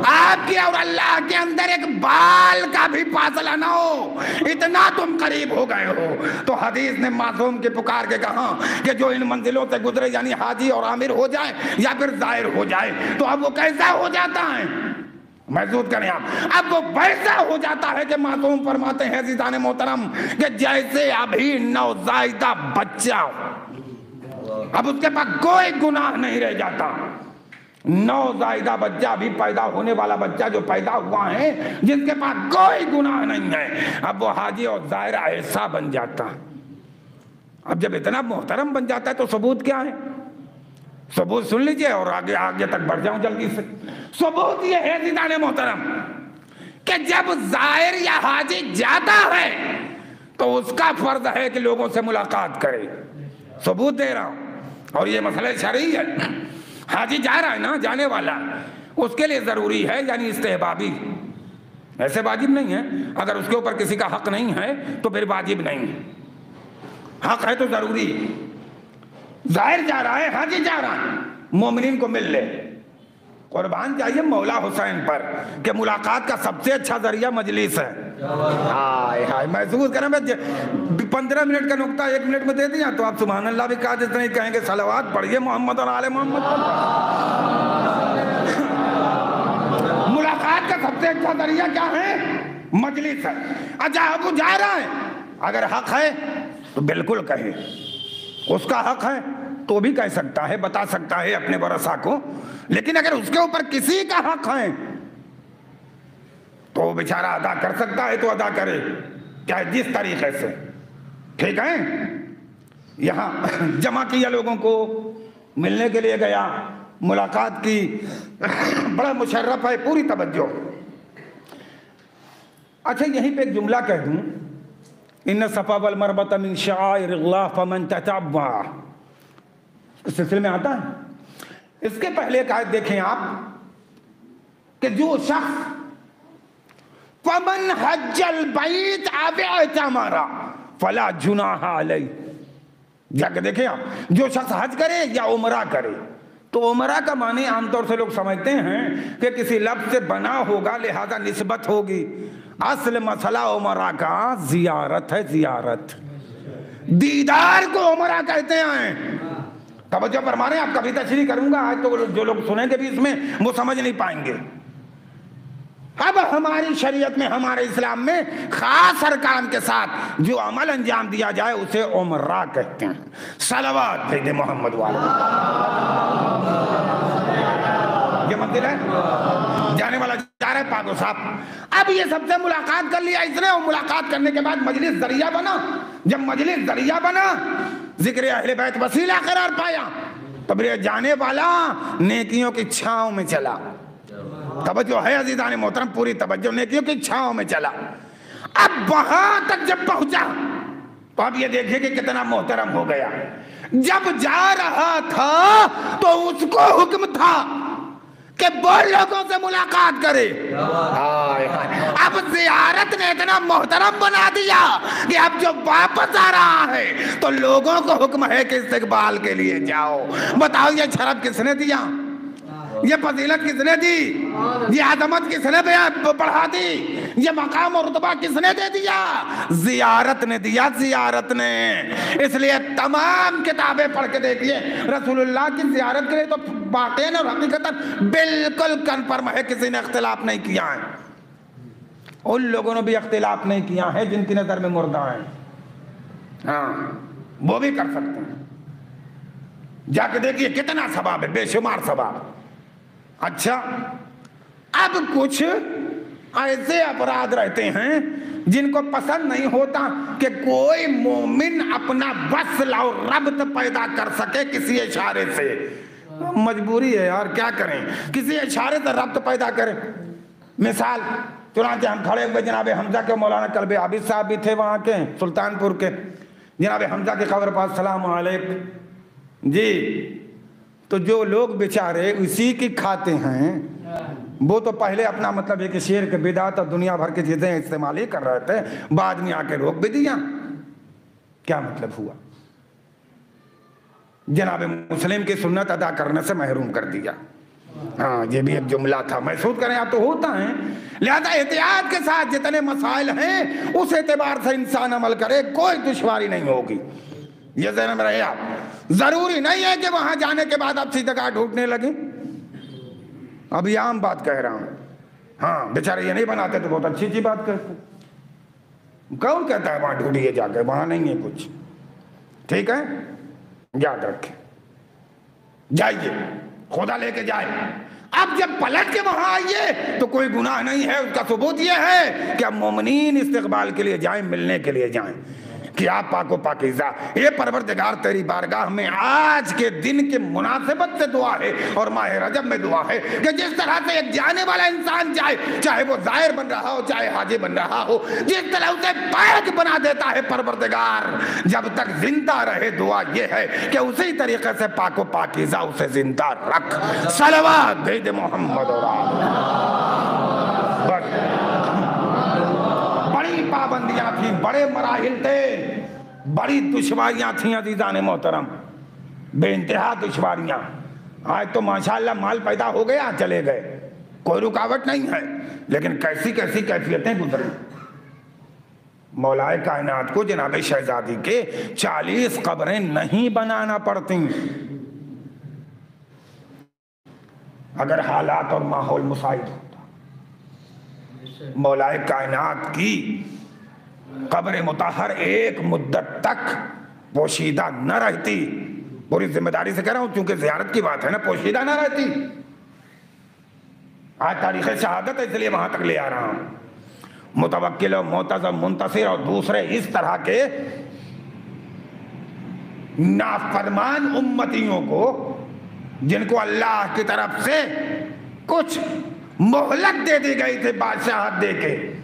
A: आपके और अल्लाह के अंदर एक बाल का भी फासला ना हो, इतना तुम करीब हो गए हो। तो हदीस ने मासूम के पुकार के कहा कि जो इन मंजिलों से गुजरे, यानी हाजी और आमिर हो जाए या फिर जाहिर हो जाए, तो अब वो कैसा हो जाता है? महसूस करें आप, अब वो वैसा हो जाता है कि मासूम फरमाते हैं अज़ीज़ान मोहतरम कि जैसे अभी नवज़ायदा बच्चा, अब उसके पास कोई गुनाह नहीं रह जाता। नवज़ायदा बच्चा, अभी पैदा होने वाला बच्चा जो पैदा हुआ है, जिसके पास कोई गुनाह नहीं है, अब वो हाजी और ज़ाहिर ऐसा बन जाता। अब जब इतना मोहतरम बन जाता है तो सबूत क्या है? सबूत सुन लीजिए और आगे आगे तक बढ़ जाऊं जल्दी से। सबूत ये है अज़ीज़ान मोहतरम कि जब ज़ाहिर या हाजी जाता है तो उसका फर्ज है कि लोगों से मुलाकात करे। सबूत दे रहा हूं, और ये मसला शरई है। हाजी जा रहा है ना, जाने वाला, उसके लिए जरूरी है, यानी इस्तेहबाबी, ऐसे वाजिब नहीं है। अगर उसके ऊपर किसी का हक नहीं है तो फिर वाजिब नहीं है, हक है तो जरूरी है। जाहिर जा रहा है, हाजी जा रहा है, मोमिनीन को मिल ले। कुर्बान चाहिए मौला हुसैन पर कि मुलाकात का सबसे अच्छा जरिया मजलिस है। हाय हाय, महसूस करें। मैं 15 मिनट का नुक्ता 1 मिनट में दे दिया तो आप सुभान अल्लाह भी कहा देते नहीं, कहेंगे सलावत पढ़िए मोहम्मद और आले मोहम्मद। मुलाकात का सबसे अच्छा जरिया क्या है? मजलिस है। अच्छा, अब वो जा रहा है, अगर हक है तो बिल्कुल कहे, उसका हक है तो भी कह सकता है, बता सकता है अपने वरसा को। लेकिन अगर उसके ऊपर किसी का हक है तो वो बेचारा अदा कर सकता है तो अदा करे, चाहे जिस तरीके से। ठीक है, यहां जमा किया लोगों को, मिलने के लिए गया, मुलाकात की, बड़ा मुशर्रफ है, पूरी तवज्जो। अच्छा, यहीं पे एक जुमला कह दूं, इन्न सफा वल मरबत मिन शाइरिल्लाह फमन ततब्बा, इस सिलसिले में आता है। इसके पहले एक आयत देखें आप कि जो शख्स फमन हज्जल बैत अबअतमरा फला जुनाह अलैहि, जाके देखें आप, जो शख्स हज करे या उमरा करे, तो उमरा का माने आमतौर से लोग समझते हैं कि किसी लफ्ज से बना होगा लिहाजा निस्बत होगी। असल मसला उमरा का जियारत है, जियारत, दीदार को उमरा कहते हैं। तवज्जो फरमा रहे हैं आप, कभी तशरीह करूंगा आज तो जो लोग सुनेंगे भी इसमें वो समझ नहीं पाएंगे। अब हमारी शरीयत में, हमारे इस्लाम में खास अरकान के साथ जो अमल अंजाम दिया जाए उसे उमरा कहते हैं। सलावत भेजे मोहम्मद वाले। ये मंदिर है, जाने वाला जा रहा है पाको साहब। अब ये सबसे मुलाकात कर लिया इसने, और मुलाकात करने के बाद मजलिस जरिया बना। जब मजलिस जरिया बना, जिक्र अहले बैत वसीला करार पाया, तब ये जाने वाला नेकियों की छांव में चला। तवज्जो है अज़ीज़ान मोहतरम, पूरी तवज्जो, नेकियों की छांव में चला। अब वहां तक जब पहुंचा तो अब ये देखिए कि कितना मोहतरम हो गया। जब जा रहा था तो उसको हुक्म था कि वो लोगों से मुलाकात करे। अब जियारत ने इतना मोहतरम बना दिया कि अब जो वापस आ रहा है तो लोगों को हुक्म है कि इस्तकबाल के लिए जाओ। बताओ, ये शरफ किसने दिया? ये फजीलत किसने दी? ये आदमत किसने बढ़ा दी? ये मकाम और रुतबा किसने दे दिया? जियारत ने दिया, जियारत ने। इसलिए तमाम किताबें पढ़ के देखिए, रसूलुल्लाह की जियारत के लिए तो वाक़ईन और हकीकतन बिल्कुल कन्फर्म है, किसी ने इख्तिलाफ नहीं किया है। उन लोगों ने भी इख्तिलाफ नहीं किया है जिनकी नजर में मुर्दा है। हाँ, वो भी कर सकते हैं। जाके देखिए कितना सवाब है, बेशुमार सवाब। अच्छा, अब कुछ ऐसे अपराध रहते हैं जिनको पसंद नहीं होता कि कोई मोमिन अपना वस्ल और रब्त पैदा कर सके किसी इशारे से। मजबूरी है यार, क्या करें, किसी इशारे से रब्त पैदा करें। मिसाल, चुनांचे हम खड़े हुए जनाब हमजा के मौलाना कल्बे आबिद साहब भी थे वहाँ के सुल्तानपुर के, जनाब हमजा के कब्र पास सलाम अलैकुम जी। तो जो लोग बेचारे उसी की खाते हैं, वो तो पहले अपना मतलब एक शेर के बिदात और दुनिया भर की चीजें इस्तेमाल ही कर रहे थे, बाद में आके रोक भी दिया। क्या मतलब हुआ? जनाब मुस्लिम की सुन्नत अदा करने से महरूम कर दिया। हाँ, ये भी एक जुमला था, महसूस करें आप, तो होता है। लिहाजा एहतियात के साथ जितने मसाइल हैं उस एतबार से इंसान अमल करे, कोई दुश्वारी नहीं होगी। ये ज़हन में रहे आप। जरूरी नहीं है कि वहां जाने के बाद आप सीधी जगह ढूंढने लगे। अभी आम बात कह रहा हूं। हाँ, बेचारे ये नहीं बनाते तो बहुत अच्छी बात कहते। कौन कहता है वहां ढूंढिए जाके, वहां नहीं है कुछ। ठीक है, याद रखें, जाइए, खुदा लेके जाए। अब जब पलट के वहां आइए तो कोई गुनाह नहीं है। उसका सबूत यह है कि अब मोमिनीन इस्तिकबाल के लिए जाएं, मिलने के लिए जाएं कि आप पाको पाकीज़ा। ये परवरदिगार तेरी बारगाह में आज के दिन के मुनासिबत से दुआ है और माह रजब में दुआ है कि जिस तरह से एक जाने वाला इंसान जाए, चाहे वो जाहिर बन रहा हो चाहे हाजी बन रहा हो, जिस तरह उसे पाक बना देता है परवरदिगार, जब तक जिंदा रहे दुआ ये है कि उसी तरीके से पाको पाकीज़ा उसे जिंदा रख। सलवात भेज मोहम्मद और बड़ी पाबंदियां थी, बड़े मराहिल थे, बड़ी दुश्वारियां थी अजीजान मोहतरम, बेइंतहा दुश्वारियां। आज तो माशाअल्लाह माल पैदा हो गया, चले गए, कोई रुकावट नहीं है, लेकिन कैसी कैसी कैफियतें गुजरी। मौलाए कायनात को जनाब शहजादी के 40 कब्रें नहीं बनाना पड़ती अगर हालात और माहौल मुसाइद होता। मौलाए कायनात की कब्र मुताहर एक मुद्दत तक पोशीदा न रहती। पूरी जिम्मेदारी से कह रहा हूं, क्योंकि जियारत की बात है ना, पोशीदा न रहती। आज तारीख शहादत है, इसलिए वहां तक ले आ रहा हूं। मुतवक्किल और मोतज़म मुंतसिर और दूसरे इस तरह के नाफरमान उम्मतियों को, जिनको अल्लाह की तरफ से कुछ मोहलत दे दी गई थी बादशाहत दे के,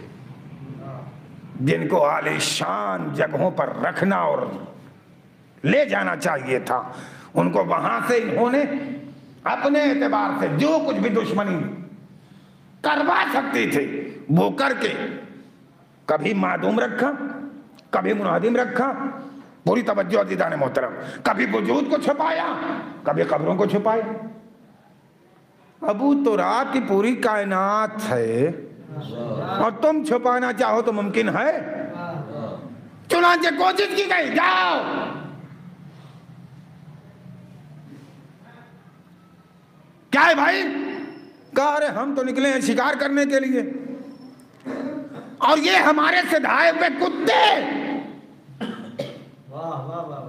A: जिनको आलीशान जगहों पर रखना और ले जाना चाहिए था, उनको वहां से इन्होंने अपने एतबार से जो कुछ भी दुश्मनी करवा सकती थी वो करके कभी मादूम रखा, कभी मुनादिम रखा। पूरी तवज्जो अज़ीज़ान मोहतरम, कभी वजूद को छुपाया, कभी कब्रों को छुपाया। अबू तुराब की पूरी कायनात है और तुम छुपाना चाहो तो मुमकिन है? चुनांचे कोशिश की गई, जाओ क्या है भाई? कहा अरे हम तो निकले हैं शिकार करने के लिए और ये हमारे सिधाए हुए कुत्ते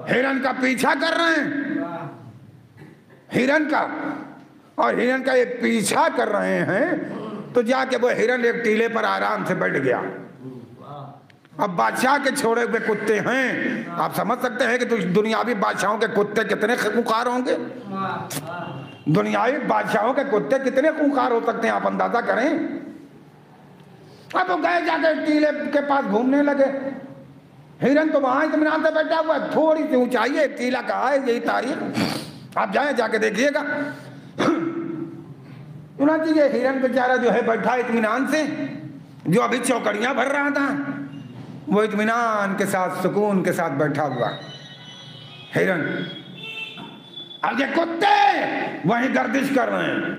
A: हिरन का पीछा कर रहे हैं, हिरन का, और हिरन का एक पीछा कर रहे हैं। तो जाके वो हिरन एक टीले पर आराम से बैठ गया। अब बादशाह के छोड़े हुए कुत्ते हैं, आप समझ सकते हैं कि तो दुनियावी बादशाहों के कुत्ते कितने खूंखार होंगे। दुनियावी बादशाहों के कुत्ते कितने खूंखार हो सकते हैं, आप अंदाजा करें। अब वो गए जाके टीले के पास घूमने लगे। हिरन तो वहां इत्मीनान से बैठा हुआ है, थोड़ी सी ऊंचाई है, टीला कहा है, यही तारीख आप जाए जाके देखिएगा। चुनांचे ये हिरन बेचारा जो है बैठा इत्मीनान से, जो अभी चौकड़ियां भर रहा था, वो इत्मीनान के साथ सुकून के साथ बैठा हुआ हिरन। अब ये कुत्ते वहीं गर्दिश कर रहे हैं।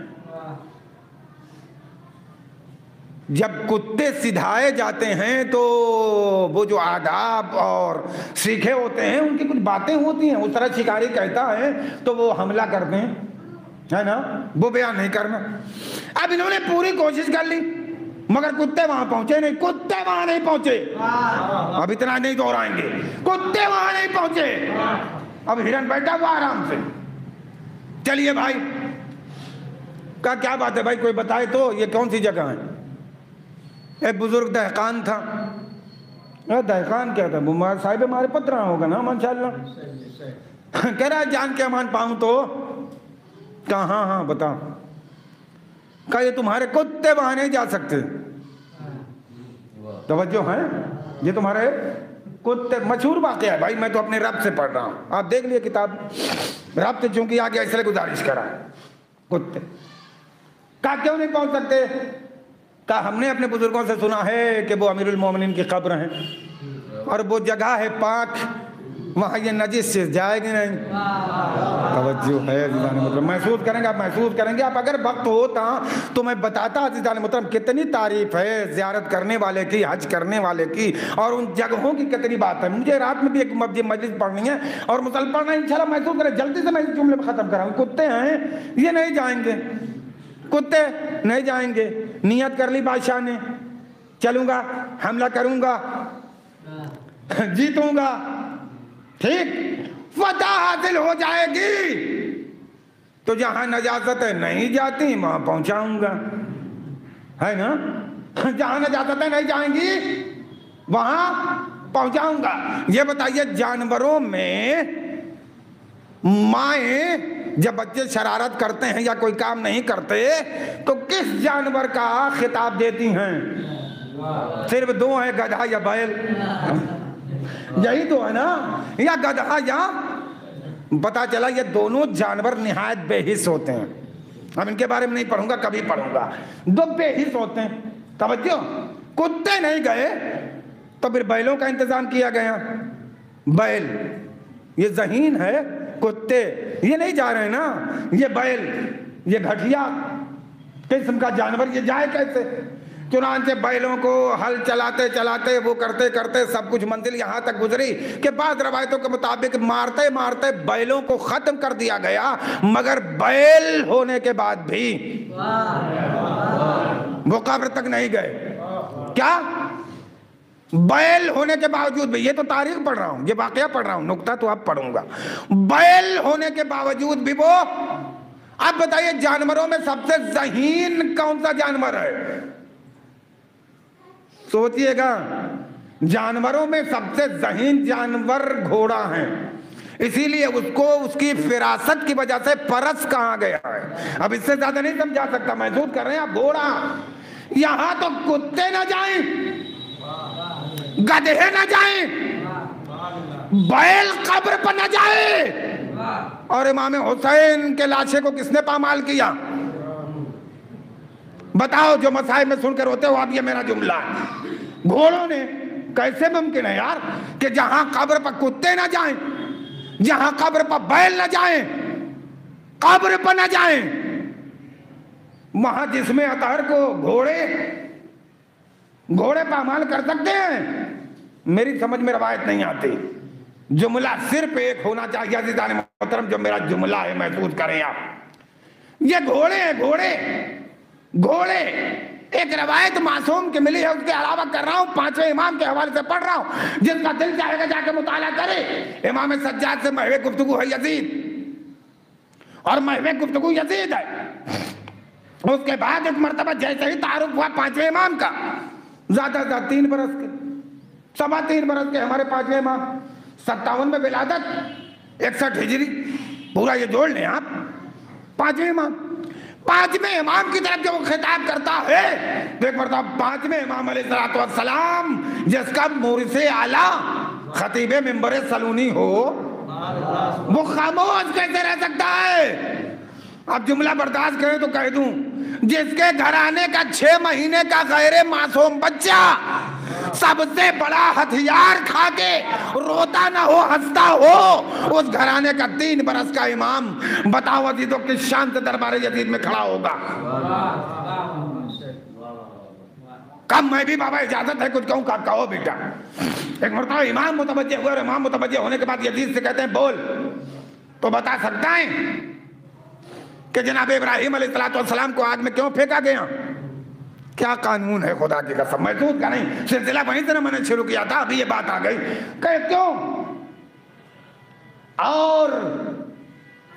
A: जब कुत्ते सिधाए जाते हैं तो वो जो आदाब और सीखे होते हैं उनकी कुछ बातें होती हैं। उस तरह शिकारी कहता है तो वो हमला करते हैं, है ना, वो बयान नहीं करना। अब इन्होंने पूरी कोशिश कर ली मगर कुत्ते वहां पहुंचे नहीं, कुत्ते वहां नहीं पहुंचे। अब इतना नहीं दोहराएंगे, कुत्ते वहां नहीं पहुंचे। अब हिरन बैठा हुआ आराम से, चलिए भाई, का क्या बात है भाई, कोई बताए तो ये कौन सी जगह है। एक बुजुर्ग दहकान था। दहकान क्या था, साहिब हमारे पत्र होगा ना माशाल्लाह। कह रहा है जान के अमान पाऊं तो। कहा हाँ हाँ बताओ। कहा ये तुम्हारे कुत्ते वहां नहीं जा सकते। तवज्जो है, ये तुम्हारे कुत्ते, मशहूर वाकया है भाई, मैं तो अपने रब से पढ़ रहा हूं, आप देख लिए किताब। रब से चूंकि आगे इसलिए गुजारिश करा। कुत्ते का क्यों नहीं पहुंच सकते। का हमने अपने बुजुर्गों से सुना है कि वो अमीरुल मोमिनीन की कब्र है और वो जगह है पाक, वहां ये नजिस से जाएगी नहीं। तवज्जो है मतलब महसूस करेंगे आप, महसूस करेंगे आप। अगर वक्त होता तो मैं बताता अज़ीज़ान मोहतरम कितनी तारीफ है ज़ियारत करने वाले की, हज करने वाले की, और उन जगहों की कितनी बात है। मुझे रात में भी एक मजलिस पढ़नी है और मुसल पढ़ना इंशाल्लाह महसूस करें। जल्दी से मैं इस जुमले में ख़त्म कराऊँ। कुत्ते हैं ये नहीं जाएंगे, कुत्ते नहीं जाएंगे। नियत कर ली बादशाह ने, चलूंगा, हमला करूंगा, जीतूंगा, ठीक, फतह हासिल हो जाएगी। तो जहां नजासतें नहीं जाती वहां पहुंचाऊंगा, है ना। जहां नजासतें नहीं जाएंगी वहां पहुंचाऊंगा। ये बताइए जानवरों में माएँ जब बच्चे शरारत करते हैं या कोई काम नहीं करते तो किस जानवर का खिताब देती हैं। सिर्फ दो है, गधा या बैल, यही तो है ना, या गधा या। पता चला ये दोनों जानवर निहायत बेहिस होते हैं। अब इनके बारे में नहीं पढ़ूंगा, कभी पढ़ूंगा। दो बेहिस होते हैं। तवज्जो, कुत्ते नहीं गए तो फिर बैलों का इंतजाम किया गया। बैल ये ज़हीन है, कुत्ते ये नहीं जा रहे ना। ये बैल ये घटिया किस्म का जानवर ये जाए कैसे। चुनांचे बैलों को हल चलाते चलाते वो करते करते सब कुछ मंजिल यहाँ तक गुजरी कि बाद रवायतों के मुताबिक मारते मारते बैलों को खत्म कर दिया गया, मगर बैल होने के बाद भी वो कब्र तक नहीं गए। क्या बैल होने के बावजूद भी, ये तो तारीख पढ़ रहा हूं, ये वाकया पढ़ रहा हूं, नुक्ता तो अब पढ़ूंगा। बैल होने के बावजूद भी वो। अब बताइए जानवरों में सबसे ज़हीन कौन सा जानवर है। सोचिएगा, जानवरों में सबसे ज़हीन जानवर घोड़ा है। इसीलिए उसको उसकी फिरासत की वजह से परस कहा गया है। अब इससे ज्यादा नहीं समझा सकता, महसूस कर रहे हैं आप। घोड़ा, यहां तो कुत्ते ना जाएं, गधे न जाएं, बैल कब्र पर न जाए। और इमाम हुसैन के लाशे को किसने पामाल किया। बताओ, जो मसाइब में सुनकर रोते हो आप, ये मेरा जुमला है। घोड़ों ने। कैसे मुमकिन है यार कि जहां कब्र पर कुत्ते न जाएं, जहां कब्र पर बैल न जाएं, कब्र पर न जाएं, वहां जिसमें अतहर को घोड़े पामाल कर सकते हैं। मेरी समझ में रवायत नहीं आती। जुमला सिर्फ एक होना चाहिए अज़ीज़ान मोहतरम, जो मेरा जुमला है महसूस करें आप। ये घोड़े हैं, घोड़े। एक रवायत मासूम की मिली है, उसके अलावा कर रहा हूं, पांचवें इमाम के हवाले से पढ़ रहा हूं। जिसका दिल चाहेगा जाके मुताला करे। इमाम सज्जाद से महवे गुफ्तगू है यजीद, और महवे गुफ्तगू यजीद है। उसके बाद एक मरतबा जैसे ही तारुफ हुआ पांचवें इमाम का, ज्यादा 3 बरस के, 3.25 बरस के हमारे पांचवें इमाम, 57 में विलादत, 61 हिजरी, पूरा ये जोड़ लें आप। पांचवें इमाम की तरफ जब वो खिताब करता है तो एक मरतबा पांचवें इमाम अलैहिस्सलाम, जिसका मुर्से आला खतीब मिंबर सलूनी हो, वो खामोश कैसे रह सकता है। अब जुमला बर्दाश्त करें तो कह दूं, जिसके घराने का 6 महीने का गैर मासूम बच्चा सबसे बड़ा हथियार खा के रोता ना हो, हंसता हो, उस घराने का 3 बरस का इमाम, बताओ अजीजों किस शान से दरबार यजीद में खड़ा होगा। कब मैं भी बाबा इजाजत है कुछ कहूं, कहो बेटा। एक मरतबा इमाम मुतवज्जे हुए, और इमाम मुतवज्जे होने के बाद यजीद से कहते हैं बोल, तो बता सकता है कि जनाब इब्राहिम अलैहिस्सलाम को आग में क्यों फेंका गया। क्या कानून है खुदा की कसम, महसूस का नहीं, सिलसिला वहीं से ना मैंने शुरू किया था, अभी ये बात आ गई। कहे क्यों। और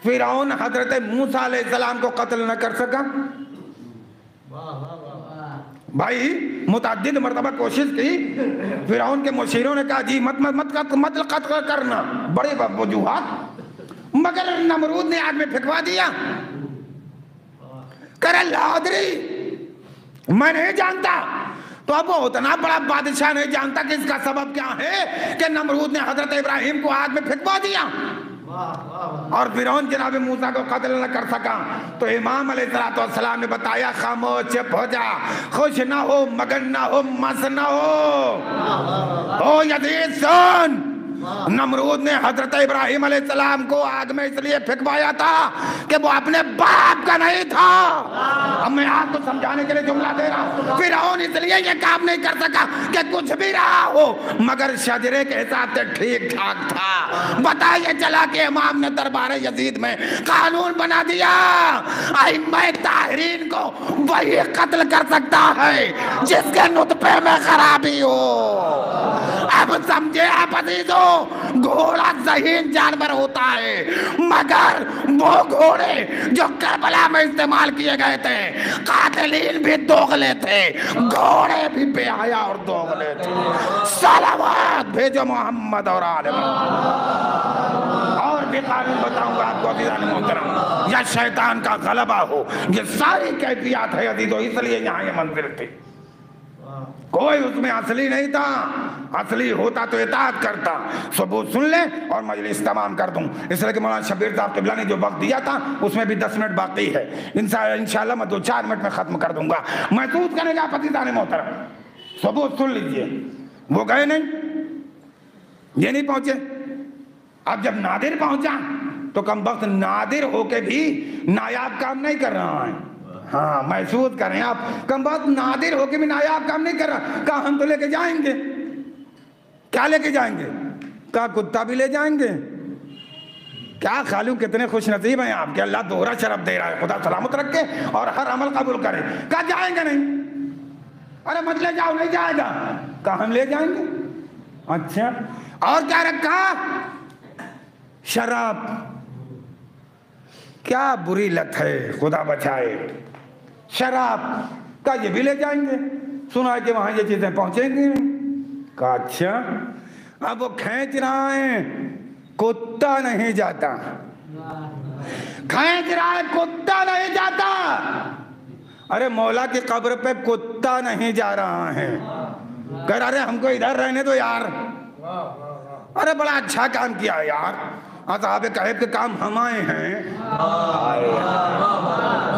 A: फिरौन हजरत मूसा अलैहिस्सलाम को कत्ल न कर सका? भाई मुतअद्दिद मर्तबा कोशिश की, फिरौन के मुशीरों ने कहा जी मत मत मत मत कत्ल करना, बड़े वजूहात, मगर नमरूद ने आग में फेंकवा दिया। कर लादरी मैं नहीं जानता। तो अब वो उतना बड़ा बादशाह नहीं जानता कि इसका सबब क्या है कि नमरूद ने हजरत इब्राहिम को आग में फेंकवा दिया और फिरौन जनाब मूसा को कत्ल न कर सका। तो इमाम अलैहिस्सलाम ने बताया खामोश चुप हो जा, खुश ना हो, मगन ना हो, मस्त ना हो। ओ यजीद सुन, नमरूद ने हजरत इब्राहिम अलैहिस्सलाम को आग में इसलिए फेंकवाया था कि वो अपने बाप का नहीं था। अब मैं आपको समझाने के लिए जुमला दे रहा हूँ। फिरौन इसलिए ये काम नहीं कर सका कि कुछ भी रहा हो, मगर शजरे के हिसाब से ठीक ठाक था। बताइए चला कि इमाम ने दरबार यजीद में कानून बना दिया, अइम्मा ताहिरीन को वही कत्ल कर सकता है जिसके नुतफे में खराबी हो। अब समझे आप अजीजों, घोड़ा ज़हीन जानवर होता है, मगर वो घोड़े जो करबला में इस्तेमाल किए गए थे, कातिलीन भी दोगले थे, घोड़े भी बेहया और दोगले थे। सलावत भेजो मोहम्मद और आले और भी कानून बताऊंगा आपको अज़ीज़ान मोहतरम, या शैतान का गलबा हो। ये सारी कैफियत है अजीजों, इसलिए यहाँ ये मंजिल थी। कोई उसमें असली नहीं था, असली होता तो इताअत करता। सबूत सुन ले और मजलिस तमाम कर दूं। इसलिए कि मौलाना शबीर साहब क़िबला ने जो वक्त दिया था उसमें भी 10 मिनट बाकी है। इंशाअल्लाह मैं 2-4 मिनट में ख़त्म कर दूंगा। महसूस करेगा पतिदाने मोहतरम, सबूत सुन लीजिए। वो गए नहीं, ये नहीं पहुंचे। अब जब नादिर पहुंचा तो कम वक्त नादिर होके भी नायाब काम नहीं कर रहा है। हाँ महसूस करें आप, कम बहुत नादिर होके भी नायाब काम नहीं कर रहा। कहा हम तो लेके जाएंगे, क्या लेके जाएंगे? कहा कुत्ता भी ले जाएंगे। क्या खालू कितने खुश नसीब हैं आप कि अल्लाह दोहरा शरफ दे रहा है, खुदा सलामत रखे और हर अमल कबूल करे। कहा जाएंगे नहीं। अरे मत ले जाओ, नहीं जाएगा। कहा हम ले जाएंगे। अच्छा, और क्या रखा? शराब। क्या बुरी लत है, खुदा बचाए। शराब का ये भी ले जाएंगे। सुना है कि वहां ये चीजें पहुंचेंगी। कहा अच्छा। अब वो खींच रहा है, कुत्ता नहीं जाता। खींच रहा है, कुत्ता नहीं जाता। अरे मौला की कब्र पे कुत्ता नहीं जा रहा है। कह रहा अरे हमको इधर रहने दो यार। अरे बड़ा अच्छा काम किया यार, असहाबे कहब के काम हम आए हैं।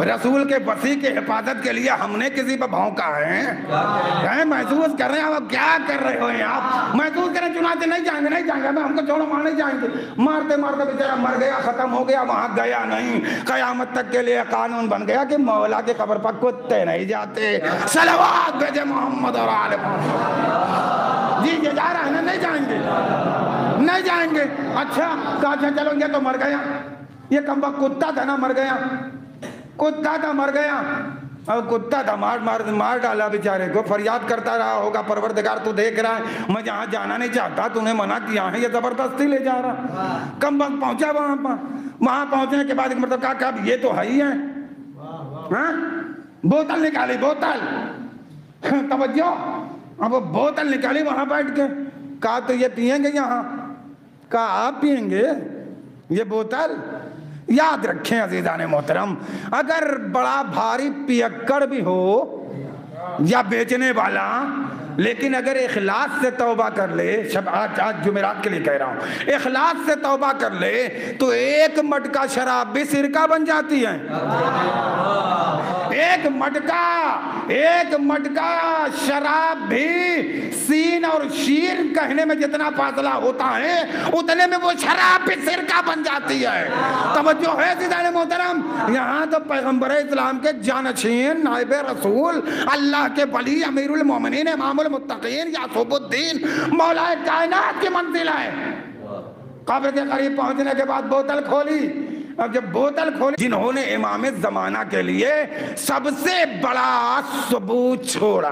A: रसूल के वसी के हिफाजत के लिए हमने किसी पर भौंका है। महसूस कर रहे हैं आप क्या कर रहे हो आप? महसूस करें, चुनाचे नहीं जाएंगे, नहीं जाएंगे, मैं हमको छोड़ो वहां नहीं जाएंगे। मारते मारते बेचारा मर गया, खत्म हो गया, वहां गया नहीं। कयामत तक के लिए कानून बन गया कि मौला के कब्र पर कुत्ते नहीं जाते। सलवात भेजे मोहम्मद और आले मोहम्मद। जी ये जा रहा है ना, नहीं जाएंगे, नहीं जाएंगे। अच्छा कहा चलोगे तो मर गया। ये कम्बा कुत्ता था ना, मर गया। कुत्ता था, मर गया। अब कुत्ता था, मार डाला बेचारे को। फरियाद करता रहा होगा, परवरदिगार तू देख रहा है, मैं जहाँ जाना नहीं चाहता, तूने मना किया है, ये जबरदस्ती ले जा रहा। कम वक्त पहुंचा वहां पर। वहां पहुंचने के बाद मतलब कहा ये तो है ही है। हाँ? बोतल निकाली, बोतल तवज्जो। अब वो बोतल निकाली वहां बैठ के। कहा तो ये पियेंगे यहाँ? कहा आप पियेंगे ये बोतल? याद रखें अजीज़ान मोहतरम, अगर बड़ा भारी पियक्कड़ भी हो या बेचने वाला, लेकिन अगर इखलास से तौबा कर ले, आज जुमेरात के लिए कह रहा हूं, इखलास से तौबा कर ले तो एक मटका शराब भी सिरका बन जाती है। एक मटका शराब भी सीन और शीर कहने में जितना फासला होता है उतने में वो शराब भी सिरका बन जाती है। तवज्जो है सीधाने मोहतरम, यहाँ तो पैगंबर इस्लाम के जानशीन नाइब रसूल, अल्लाह के वली, अमीरुल मोमिनीन, इमामुल मुत्तकीन, यासूबुद्दीन, मौला कायनात की मंजिल है। कब्र के करीब पहुंचने के बाद बोतल खोली। अब जब बोतल खोली, जिन्होंने इमाम जमाना के लिए सबसे बड़ा सबूत छोड़ा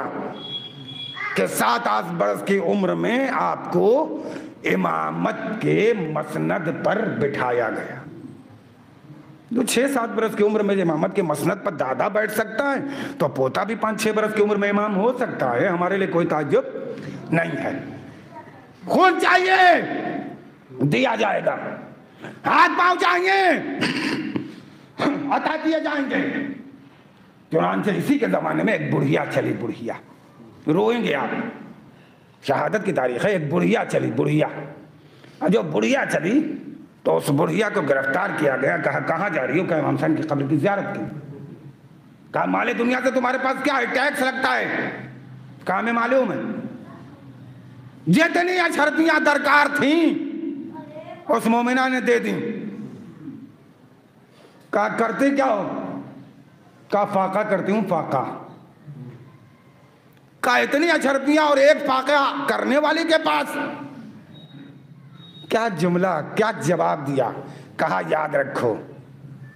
A: कि 7 बरस की उम्र में आपको इमामत के मसनद पर बिठाया गया। जो 6-7 बरस की उम्र में इमामत के मसनद पर दादा बैठ सकता है तो पोता भी 5-6 बरस की उम्र में इमाम हो सकता है। हमारे लिए कोई ताज्जुब नहीं है। खून चाहिए, दिया जाएगा। हाथ पांव चाहिए, अता किए जाएंगे। चुनांचे इसी के जमाने में एक बुढ़िया चली, बुढ़िया, रोएंगे आप, शहादत की तारीख है। एक बुढ़िया चली, बुढ़िया, जो बुढ़िया चली तो उस बुढ़िया को गिरफ्तार किया गया। कहा कहाँ जा रही हो? कहा इमाम हुसैन की कब्र की ज़ियारत की। कहा माले दुनिया से तुम्हारे पास क्या है? टैक्स लगता है। कहा मैं मालूम है। जितनी अशर्तियां दरकार थी उस मोमिना ने दे दी। कहा करते क्या हो? कहा फाका करती हूं, फाका। कहा इतनी अशर्तियां और एक फाका करने वाले के पास? क्या जुमला, क्या जवाब दिया। कहा याद रखो,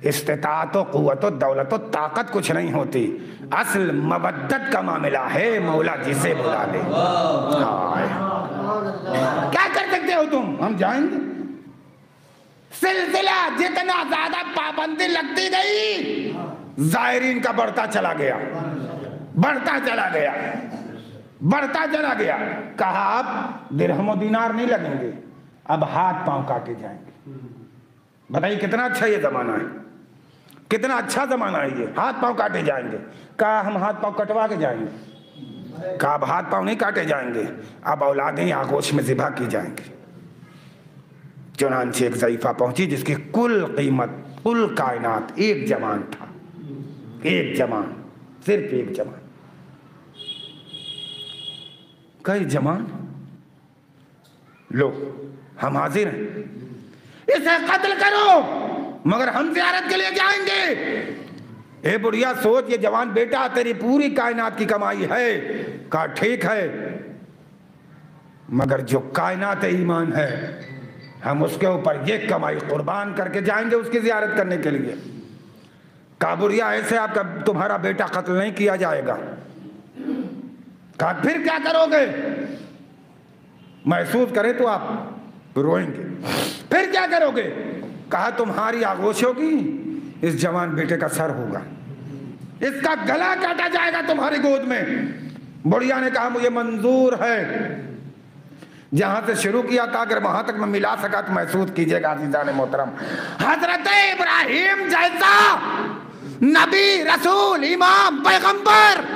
A: इस्तिताअत व क़ुव्वत व दौलत व ताकत कुछ नहीं होती, असल मवद्दत का मामला है, मौला जिसे बुला ले। क्या कर सकते हो तुम? हम जाएंगे। सिलसिला जितना ज्यादा पाबंदी लगती गई, जायरीन का बढ़ता चला गया, बढ़ता चला गया, बढ़ता चला गया। कहा अब दिरहम व दीनार नहीं लगेंगे, अब हाथ पांव काटे जाएंगे। बताइए कितना अच्छा ये जमाना है, कितना अच्छा जमाना है ये। हाथ पांव काटे जाएंगे। कहा हम हाथ पांव कटवा के जाएंगे। कहा अब हाथ पांव नहीं काटे जाएंगे, अब औलादें आगोश में ज़िबा की जाएंगी। चुनांचे एक ज़ईफ़ा पहुंची जिसकी कुल कीमत, कुल कायनात एक जवान था, एक जवान, सिर्फ एक जवान। कई जवान, लो हम हाजिर हैं, इसे कत्ल करो मगर हम ज़ियारत के लिए जाएंगे। ए बुढ़िया सोच, ये जवान बेटा तेरी पूरी कायनात की कमाई है। कहा ठीक है, मगर जो कायनात ईमान है हम उसके ऊपर ये कमाई कुर्बान करके जाएंगे उसकी ज़ियारत करने के लिए। कहा बुढ़िया ऐसे आपका तुम्हारा बेटा कत्ल नहीं किया जाएगा। कहा फिर क्या करोगे? महसूस करें तो आप रोएंगे। फिर क्या करोगे? कहा तुम्हारी आगोश होगी, इस जवान बेटे का सर होगा, इसका गला काटा जाएगा तुम्हारी गोद में। बुढ़िया ने कहा मुझे मंजूर है, जहां से शुरू किया था अगर वहां तक मैं मिला सका तो महसूस कीजिएगा अज़ीज़ान मोहतरम, हजरत इब्राहिम जैसा नबी, रसूल, इमाम, पैगंबर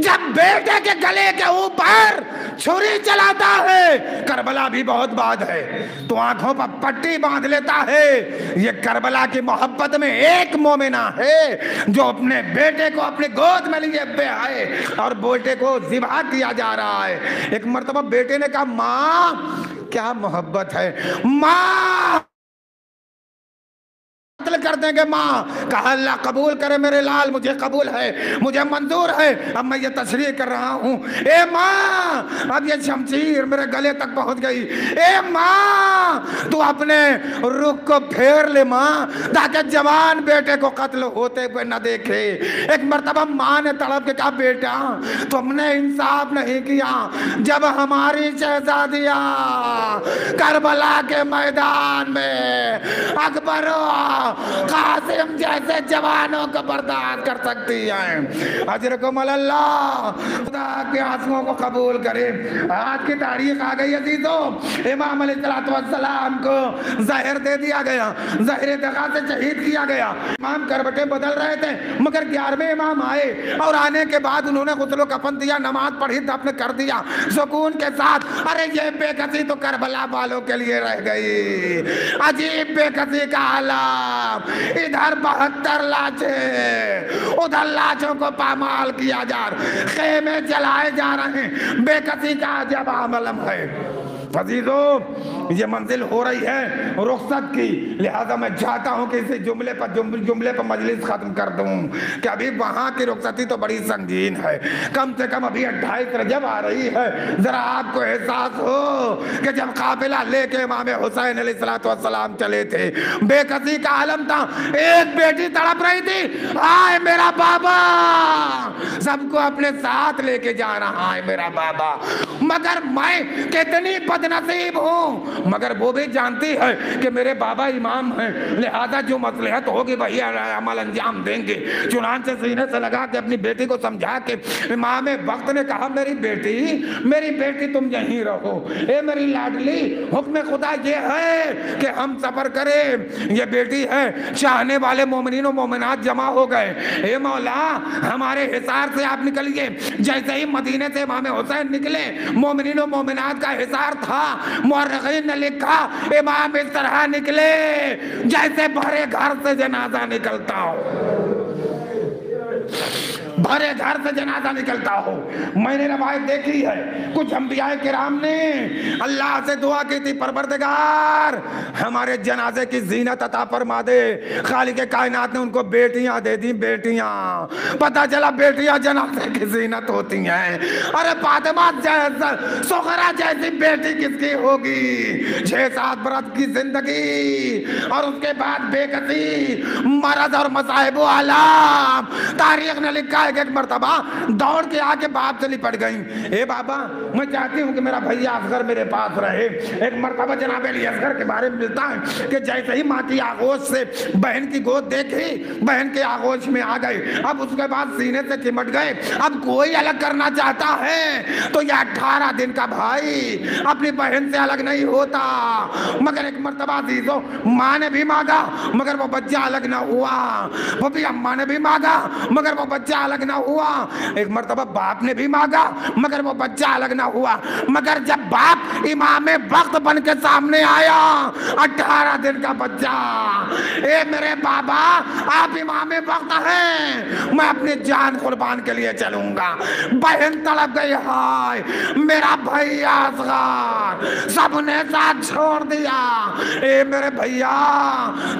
A: जब बेटे के गले के ऊपर छुरी चलाता है, करबला भी बहुत बाद है तो आंखों पर पट्टी बांध लेता है। ये करबला की मोहब्बत में एक मोमिना है जो अपने बेटे को अपने गोद में लिए है और बेटे को ज़िबा किया जा रहा है। एक मर्तबा बेटे ने कहा माँ क्या मोहब्बत है, माँ कत्ल कर देंगे माँ। कहा अल्लाह कबूल करे मेरे लाल, मुझे कबूल है, मुझे मंजूर है, अब मैं ये तशरीह कर रहा हूँ। ए माँ अब ये शमशीर मेरे गले तक पहुँच गई। ए माँ तू अपने रुख को फेर ले माँ, ताकि जवान बेटे को कत्ल होते हुए न देखे। एक मर्तबा माँ ने तड़प के कहा बेटा तुमने इंसाफ नहीं किया, जब हमारी शहजादिया करबला के मैदान में अकबर कासिम जैसे जवानों को बर्दाश्त कर सकती हैं। अजरकुम अल्लाह, खुदा के आंसुओं को कबूल करे। आज की तारीख आ गई अजीजों, इमाम अलैहिस्सलाम को ज़हर दे दिया गया, ज़हर दगा से शहीद किया गया। इमाम करवटें बदल रहे थे मगर 11वें इमाम आए और आने के बाद उन्होंने गुस्ल कफन दिया, नमाज पढ़ी, दफन कर दिया सुकून के साथ। अरे ये बेकसी तो करबला वालों के लिए रह गई, अजीब बेकसी का आलम। इधर 72 लाशें, उधर लाशों को पामाल किया जा रहा, खेमे जलाए जा रहे हैं, बेकसी का अजब आलम है। अजीजों ये मंजिल हो रही है रुखसत की, लिहाजा मैं चाहता हूं कि इसे जुमले पर मजलिस खत्म कर दूं कि अभी वहां की रुखसती तो बड़ी संगीन है। कम से कम अभी 28 रजब आ रही है। जरा आपको एहसास हो कि जब काफिला लेके इमाम हुसैन अलैहिस्सलाम चले थे, बेकसी का आलम था, एक बेटी तड़प रही थी, आए मेरा बाबा, सबको अपने साथ लेके जा रहा है मेरा बाबा। मगर मैं कितनी बदनसीब हूँ, मगर वो भी जानती है कि मेरे बाबा इमाम हैं, लिहाजा जो मसलहत होगी वही अमल अंजाम देंगे। चुनांचे सीने से लगा के अपनी बेटी को समझा के इमाम वक्त ने कहा, मेरी बेटी तुम यहीं रहो, ए मेरी लाडली, हुक्म खुदा ये है कि हम सफर करें। ये बेटी है, चाहने वाले मोमिनीन और मोमिनात जमा हो गए। ए मौला, हमारे हिसार से आप निकलिए। जैसे ही मदीने से इमाम हुसैन निकले, मोमिनीन और मोमिनात का हिसार था। मुअर्रिखीन ने लिखा, इमाम इस तरह निकले जैसे भरे घर से जनाजा निकलता हो, भरे घर से जनाजा निकलता हो। मैंने रवायत देखी है, कुछ अंबियाए किराम ने अल्लाह से दुआ की थी, परवरदिगार हमारे जनाजे की जीनत अता फरमा दे। खालिक कायनात ने उनको बेटियां दे दी, बेटियां। पता चला बेटियां जनाजे की जीनत होती हैं। अरे फातिमा जैसा सुगरा जैसी बेटी किसकी होगी? 6-7 बरस की जिंदगी और उसके बाद बेकसी, मरद और मसाइब आलाम। तारीख ने लिखा है कि एक मर्तबा दौड़ के आके बाप से लिपट गई, ए बाबा मैं चाहती हूँ कि मेरा भैया असगर मेरे पास रहे। एक मर्तबा जनाब अली असगर के बारे में मिलता है कि जैसे ही माँ की आगोश से बहन की गोद देखी, बहन के आगोश में आ गए। अब उसके बाद सीने से चिमट गए। अब कोई अलग करना चाहता है तो यह 18 दिन का भाई अपनी बहन से अलग नहीं होता। मगर एक मर्तबा अजीजों, माँ ने भी मांगा मगर वो बच्चा अलग ना हुआ, वो भी अम्मा ने भी मांगा मगर वो बच्चा अलग ना हुआ। एक मर्तबा बाप ने भी मांगा मगर वो बच्चा अलग ना हुआ। मगर जब बाप इमाम वक्त बन के सामने आया, 18 दिन का बच्चा, ए मेरे बाबा आप इमाम वक्त हैं, मैं अपनी जान कुर्बान के लिए चलूंगा। बहन तड़प गई, हाय मेरा भैया असगर, सबने साथ छोड़ दिया। ए मेरे भैया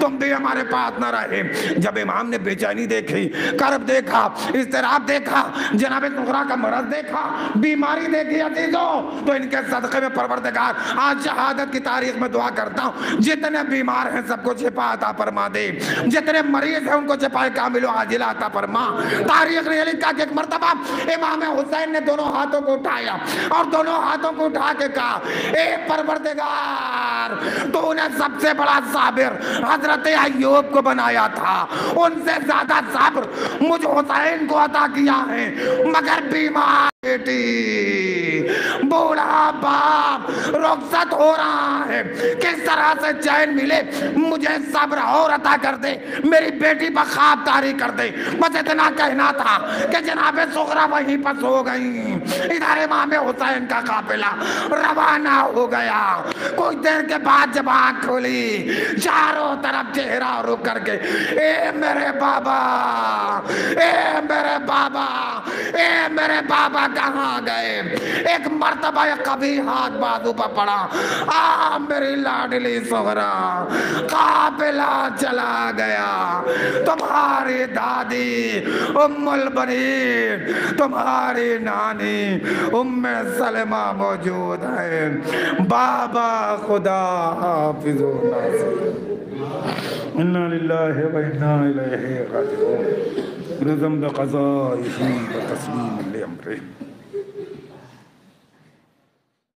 A: तुम भी हमारे पास न रहे। जब इमाम ने बेचैनी देखी, कर्ब देखा, इस्तिराब देखा, जनाब सुगरा का मरज देखा, बीमारी देखी अजीजों, तो इनके सदक़े में परवरदिगार आज शहादत की तारीख में दुआ करता हूँ, जितने बीमार हैं सबको शिफा अता फरमा दे, जितने मरीज हैं उनको शिफाए कामिल व आजिला अता फरमा। तारीख ने लिखा कि एक मर्तबा इमाम हुसैन ने दोनों हाथों को उठाया और दोनों हाथों को उठा के कहा, ए परवरदिगार तूने सबसे बड़ा साबिर हजरत अय्यूब को बनाया था, उनसे ज्यादा सब्र मुझ हुसैन को अता किया है। मगर बीमार बेटी, बूढ़ा बाप रुखसत हो रहा है, किस तरह से चैन मिले? मुझे सब्र और अता कर दे, मेरी बेटी पर ख्वाब तारी कर दे। बस इतना कहना था कि जनाबे सुगरा वहीं पर सो गई। इधर इमाम हुसैन का काफिला रवाना हो गया। कुछ देर के बाद जब आँख खोली, चारों तरफ चेहरा रुक करके, ए मेरे बाबा, ए मेरे बाबा, ए मेरे बाबा कहाँ गए? एक मर्तबा कभी हाथ बाजू पर पड़ा, आ मेरी लाडली सुगरा, काफिला चला गया। तुम्हारी दादी उम्मुल बनीन, तुम्हारी नानी उम्मे सलमा मौजूद है। बाबा खुदा हाफिज़ो नासिर। इन्ना लिल्लाहि व इन्ना इलैहि राजिऊन। रज़म ब क़ज़ाइही व तस्लीम लिअम्रिही।